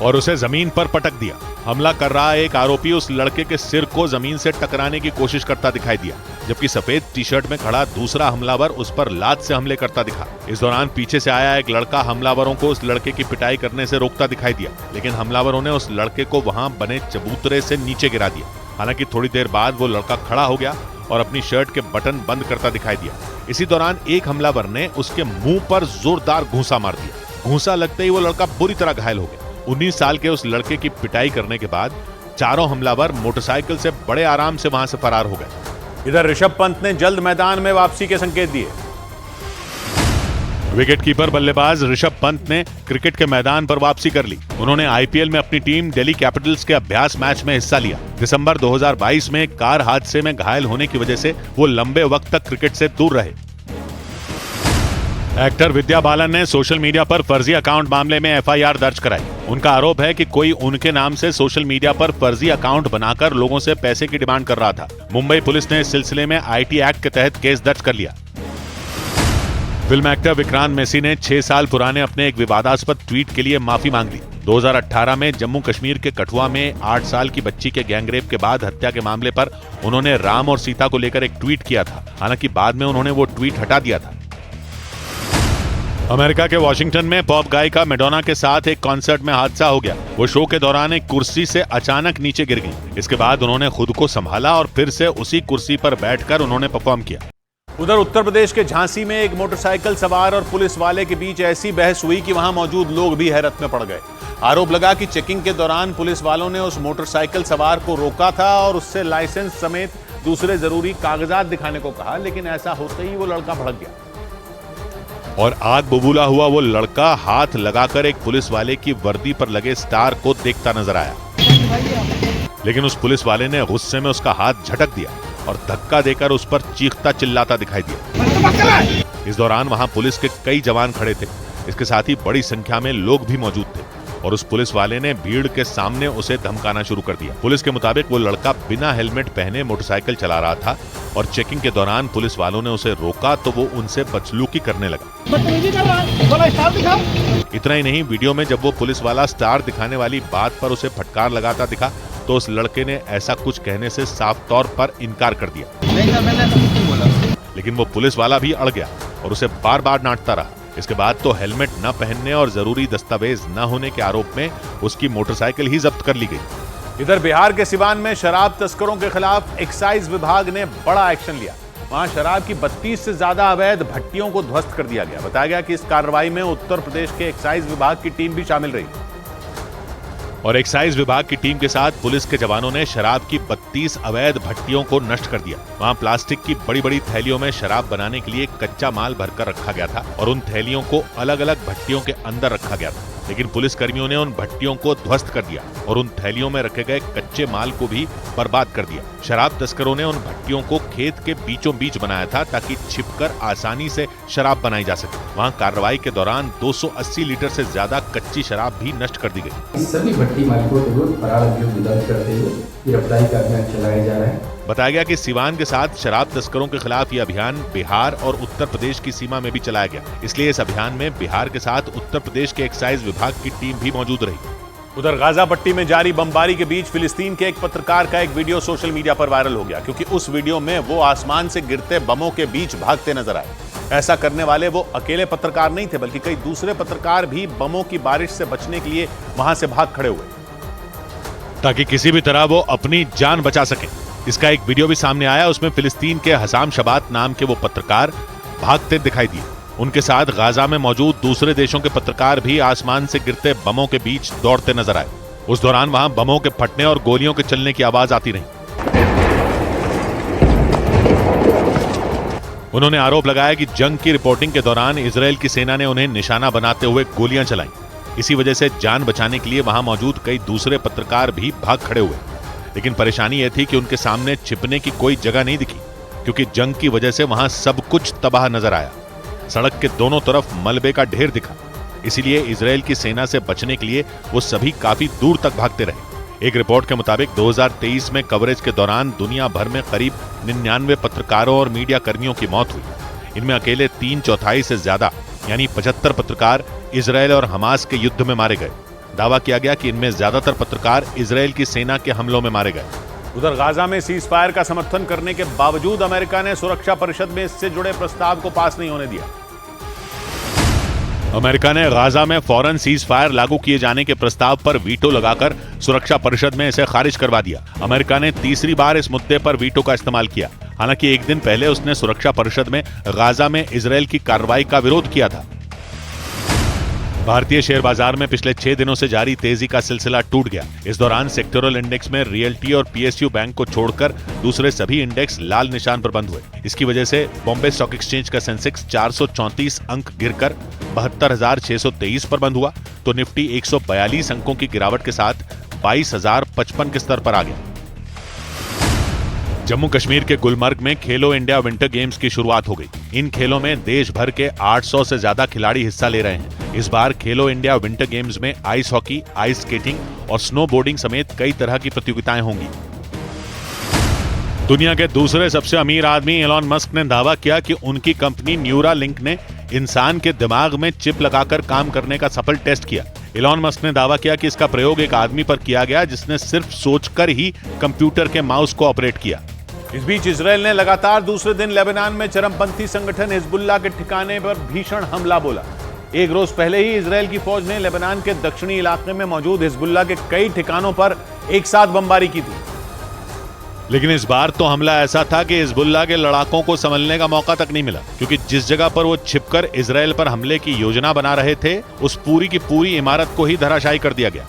B: और उसे जमीन पर पटक दिया। हमला कर रहा एक आरोपी उस लड़के के सिर को जमीन से टकराने की कोशिश करता दिखाई दिया, जबकि सफेद टी शर्ट में खड़ा दूसरा हमलावर उस पर लात से हमले करता दिखा। इस दौरान पीछे से आया एक लड़का हमलावरों को उस लड़के की पिटाई करने से रोकता दिखाई दिया, लेकिन हमलावरों ने उस लड़के को वहां बने चबूतरे से नीचे गिरा दिया। हालांकि थोड़ी देर बाद वो लड़का खड़ा हो गया और अपनी शर्ट के बटन बंद करता दिखाई दिया। इसी दौरान एक हमलावर ने उसके मुंह पर जोरदार घूंसा मार दिया। घूंसा लगते ही वो लड़का बुरी तरह घायल हो गया। 19 साल के उस लड़के की पिटाई करने के बाद चारों हमलावर मोटरसाइकिल से बड़े आराम से वहां से फरार हो गए। इधर ऋषभ पंत ने जल्द मैदान में वापसी के संकेत दिए। विकेटकीपर बल्लेबाज ऋषभ पंत ने क्रिकेट के मैदान पर वापसी कर ली। उन्होंने आईपीएल में अपनी टीम दिल्ली कैपिटल्स के अभ्यास मैच में हिस्सा लिया। दिसंबर 2022 में कार हादसे में घायल होने की वजह से वो लंबे वक्त तक क्रिकेट से दूर रहे। एक्टर विद्या बालन ने सोशल मीडिया पर फर्जी अकाउंट मामले में एफआईआर दर्ज कराई। उनका आरोप है कि कोई उनके नाम से सोशल मीडिया पर फर्जी अकाउंट बनाकर लोगों से पैसे की डिमांड कर रहा था। मुंबई पुलिस ने इस सिलसिले में आईटी एक्ट के तहत केस दर्ज कर लिया। फिल्म एक्टर विक्रांत मैसी ने 6 साल पुराने अपने एक विवादास्पद ट्वीट के लिए माफी मांग ली। 2018 में जम्मू कश्मीर के कठुआ में 8 साल की बच्ची के गैंगरेप के बाद हत्या के मामले पर उन्होंने राम और सीता को लेकर एक ट्वीट किया था। हालांकि बाद में उन्होंने वो ट्वीट हटा दिया था। अमेरिका के वॉशिंगटन में पॉप गायिका मैडोना के साथ एक कॉन्सर्ट में हादसा हो गया। वो शो के दौरान एक कुर्सी से अचानक नीचे गिर गई। इसके बाद उन्होंने खुद को संभाला और फिर से उसी कुर्सी पर बैठकर उन्होंने परफॉर्म किया। उधर उत्तर प्रदेश के झांसी में एक मोटरसाइकिल सवार और पुलिस वाले के बीच ऐसी बहस हुई कि वहां मौजूद लोग भी हैरत में पड़ गए। आरोप लगा कि चेकिंग के दौरान पुलिस वालों ने उस मोटरसाइकिल सवार को रोका था और उससे लाइसेंस समेत दूसरे जरूरी कागजात दिखाने को कहा, लेकिन ऐसा होते ही वो लड़का भड़क गया और आग बबूला हुआ वो लड़का हाथ लगाकर एक पुलिस वाले की वर्दी पर लगे स्टार को देखता नजर आया, लेकिन उस पुलिस वाले ने गुस्से में उसका हाथ झटक दिया और धक्का देकर उस पर चीखता चिल्लाता दिखाई दिया। इस दौरान वहां पुलिस के कई जवान खड़े थे। इसके साथ ही बड़ी संख्या में लोग भी मौजूद थे और उस पुलिस वाले ने भीड़ के सामने उसे धमकाना शुरू कर दिया। पुलिस के मुताबिक वो लड़का बिना हेलमेट पहने मोटरसाइकिल चला रहा था और चेकिंग के दौरान पुलिस वालों ने उसे रोका तो वो उनसे बदसलूकी करने लगा। इतना ही नहीं, वीडियो में जब वो पुलिस वाला स्टार दिखाने वाली बात पर उसे फटकार लगाता दिखा तो उस लड़के ने ऐसा कुछ कहने से साफ तौर पर इनकार कर दिया, लेकिन वो पुलिस वाला भी अड़ गया और उसे बार बार डांटता रहा। इसके बाद तो हेलमेट न पहनने और जरूरी दस्तावेज न होने के आरोप में उसकी मोटरसाइकिल ही जब्त कर ली गई। इधर बिहार के सिवान में शराब तस्करों के खिलाफ एक्साइज विभाग ने बड़ा एक्शन लिया। वहां शराब की 32 से ज्यादा अवैध भट्टियों को ध्वस्त कर दिया गया। बताया गया कि इस कार्रवाई में उत्तर प्रदेश के एक्साइज विभाग की टीम भी शामिल रही। और एक्साइज विभाग की टीम के साथ पुलिस के जवानों ने शराब की 32 अवैध भट्टियों को नष्ट कर दिया। वहां प्लास्टिक की बड़ी बड़ी थैलियों में शराब बनाने के लिए कच्चा माल भरकर रखा गया था और उन थैलियों को अलग अलग भट्टियों के अंदर रखा गया था। लेकिन पुलिस कर्मियों ने उन भट्टियों को ध्वस्त कर दिया और उन थैलियों में रखे गए कच्चे माल को भी बर्बाद कर दिया। शराब तस्करों ने उन भट्टियों को खेत के बीचों बीच बनाया था ताकि छिपकर आसानी से शराब बनाई जा सके। वहां कार्रवाई के दौरान 280 लीटर से ज्यादा कच्ची शराब भी नष्ट कर दी गई।
D: सभी भट्टी मालिकों के विरुद्ध फरार अभियोग दर्ज करते हुए गिरफ्तारी का अभियान चलाया जा रहा है।
B: बताया गया कि सिवान के साथ शराब तस्करों के खिलाफ ये अभियान बिहार और उत्तर प्रदेश की सीमा में भी चलाया गया। इसलिए इस अभियान में बिहार के साथ उत्तर प्रदेश के एक्साइज विभाग की टीम भी मौजूद रही। उधर गाजा पट्टी में जारी बमबारी के बीच फिलिस्तीन के एक पत्रकार का एक वीडियो सोशल मीडिया पर वायरल हो गया, क्योंकि उस वीडियो में वो आसमान से गिरते बमों के बीच भागते नजर आए। ऐसा करने वाले वो अकेले पत्रकार नहीं थे, बल्कि कई दूसरे पत्रकार भी बमों की बारिश से बचने के लिए वहां से भाग खड़े हुए ताकि किसी भी तरह वो अपनी जान बचा सके। इसका एक वीडियो भी सामने आया, उसमें फिलिस्तीन के हसाम शबात नाम के वो पत्रकार भागते दिखाई दिए। उनके साथ गाजा में मौजूद दूसरे देशों के पत्रकार भी आसमान से गिरते बमों के बीच दौड़ते नजर आए। उस दौरान वहां बमों के फटने और गोलियों के चलने की आवाज आती रही। उन्होंने आरोप लगाया कि जंग की रिपोर्टिंग के दौरान इजरायल की सेना ने उन्हें निशाना बनाते हुए गोलियां चलाई। इसी वजह से जान बचाने के लिए वहां मौजूद कई दूसरे पत्रकार भी भाग खड़े हुए। लेकिन परेशानी यह थी कि उनके सामने छिपने की कोई जगह नहीं दिखी, क्योंकि जंग की वजह से वहां सब कुछ तबाह नजर आया। सड़क के दोनों तरफ मलबे का ढेर दिखा। इसीलिए इजरायल की सेना से बचने के लिए वो सभी काफी दूर तक भागते रहे। एक रिपोर्ट के मुताबिक 2023 में कवरेज के दौरान दुनिया भर में करीब 99 पत्रकारों और मीडिया कर्मियों की मौत हुई। इनमें अकेले 3/4 से ज्यादा यानी 75 पत्रकार इजरायल और हमास के युद्ध में मारे गए। दावा किया गया कि इनमें ज्यादातर पत्रकार इजरायल की सेना के हमलों में मारे गए। उधर गाजा में सीज फायर का समर्थन करने के बावजूद अमेरिका ने सुरक्षा परिषद में इससे जुड़े प्रस्ताव को पास नहीं होने दिया। अमेरिका ने गाजा में फौरन सीज फायर लागू किए जाने के प्रस्ताव पर वीटो लगाकर सुरक्षा परिषद में इसे खारिज करवा दिया। अमेरिका ने तीसरी बार इस मुद्दे पर वीटो का इस्तेमाल किया। हालांकि एक दिन पहले उसने सुरक्षा परिषद में गाजा में इजरायल की कार्रवाई का विरोध किया था। भारतीय शेयर बाजार में पिछले 6 दिनों से जारी तेजी का सिलसिला टूट गया। इस दौरान सेक्टोरल इंडेक्स में रियल्टी और पीएसयू बैंक को छोड़कर दूसरे सभी इंडेक्स लाल निशान पर बंद हुए। इसकी वजह से बॉम्बे स्टॉक एक्सचेंज का सेंसेक्स 434 अंक गिरकर 72,623 पर बंद हुआ, तो निफ्टी 142 अंकों की गिरावट के साथ 22,055 के स्तर पर आ गया। जम्मू कश्मीर के गुलमर्ग में खेलो इंडिया विंटर गेम्स की शुरुआत हो गई। इन खेलों में देश भर के 800 से ज्यादा खिलाड़ी हिस्सा ले रहे हैं। इस बार खेलो इंडिया विंटर गेम्स में आइस हॉकी, आइस स्केटिंग और स्नो बोर्डिंग समेत कई तरह की प्रतियोगिताएं होंगी। दुनिया के दूसरे सबसे अमीर आदमी एलॉन मस्क ने दावा किया कि उनकी कंपनी न्यूरालिंक ने इंसान के दिमाग में चिप लगाकर काम करने का सफल टेस्ट किया। एलॉन मस्क ने दावा किया कि इसका प्रयोग एक आदमी पर किया गया जिसने सिर्फ सोचकर ही कंप्यूटर के माउस को ऑपरेट किया। इस बीच इजरायल ने लगातार दूसरे दिन लेबनान में चरमपंथी संगठन हिजबुल्लाह के ठिकाने पर भीषण हमला बोला। एक रोज पहले ही इजरायल की फौज ने लेबनान के दक्षिणी इलाके में मौजूद हिजबुल्लाह के कई ठिकानों पर एक साथ बमबारी की थी। लेकिन इस बार तो हमला ऐसा था कि हिजबुल्लाह के लड़ाकों को संभलने का मौका तक नहीं मिला, क्योंकि जिस जगह पर वो छिपकर इजरायल पर हमले की योजना बना रहे थे, उस पूरी की पूरी इमारत को ही धराशायी कर दिया गया।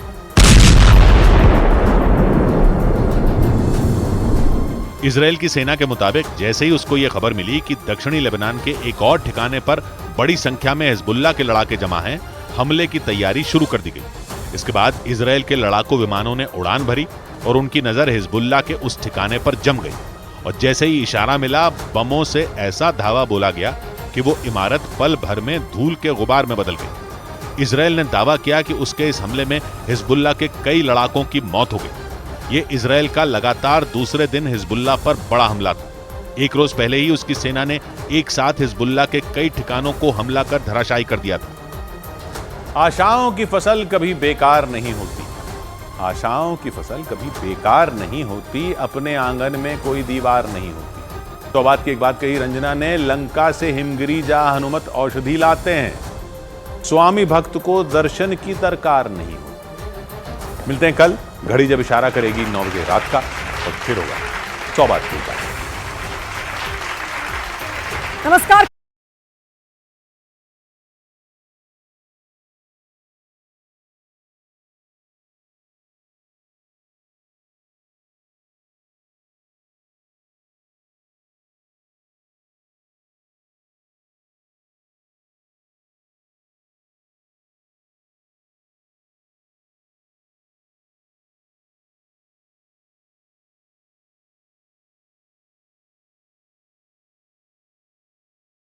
B: इजरायल की सेना के मुताबिक जैसे ही उसको यह खबर मिली कि दक्षिणी लेबनान के एक और ठिकाने पर बड़ी संख्या में हिजबुल्लाह के लड़ाके जमा हैं, हमले की तैयारी शुरू कर दी गई। इसके बाद इजरायल के लड़ाकू विमानों ने उड़ान भरी और उनकी नजर हिजबुल्लाह के उस ठिकाने पर जम गई और जैसे ही इशारा मिला, बमों से ऐसा धावा बोला गया कि वो इमारत पल भर में धूल के गुबार में बदल गई। इजरायल ने दावा किया कि उसके इस हमले में हिजबुल्लाह के कई लड़ाकों की मौत हो गई। ये इजरायल का लगातार दूसरे दिन हिजबुल्लाह पर बड़ा हमला था। एक रोज पहले ही उसकी सेना ने एक साथ हिजबुल्लाह के कई ठिकानों को हमला कर धराशायी कर दिया था। आशाओं की फसल कभी बेकार नहीं होती। आशाओं की फसल कभी बेकार नहीं होती। अपने आंगन में कोई दीवार नहीं होती। तो बात की एक बात कही रंजना ने, लंका से हिमगिरी जा हनुमत औषधि लाते हैं, स्वामी भक्त को दर्शन की दरकार नहीं होती। मिलते हैं कल, घड़ी जब इशारा करेगी 9 बजे रात का, और फिर होगा 100 बात की बात।
R: नमस्कार।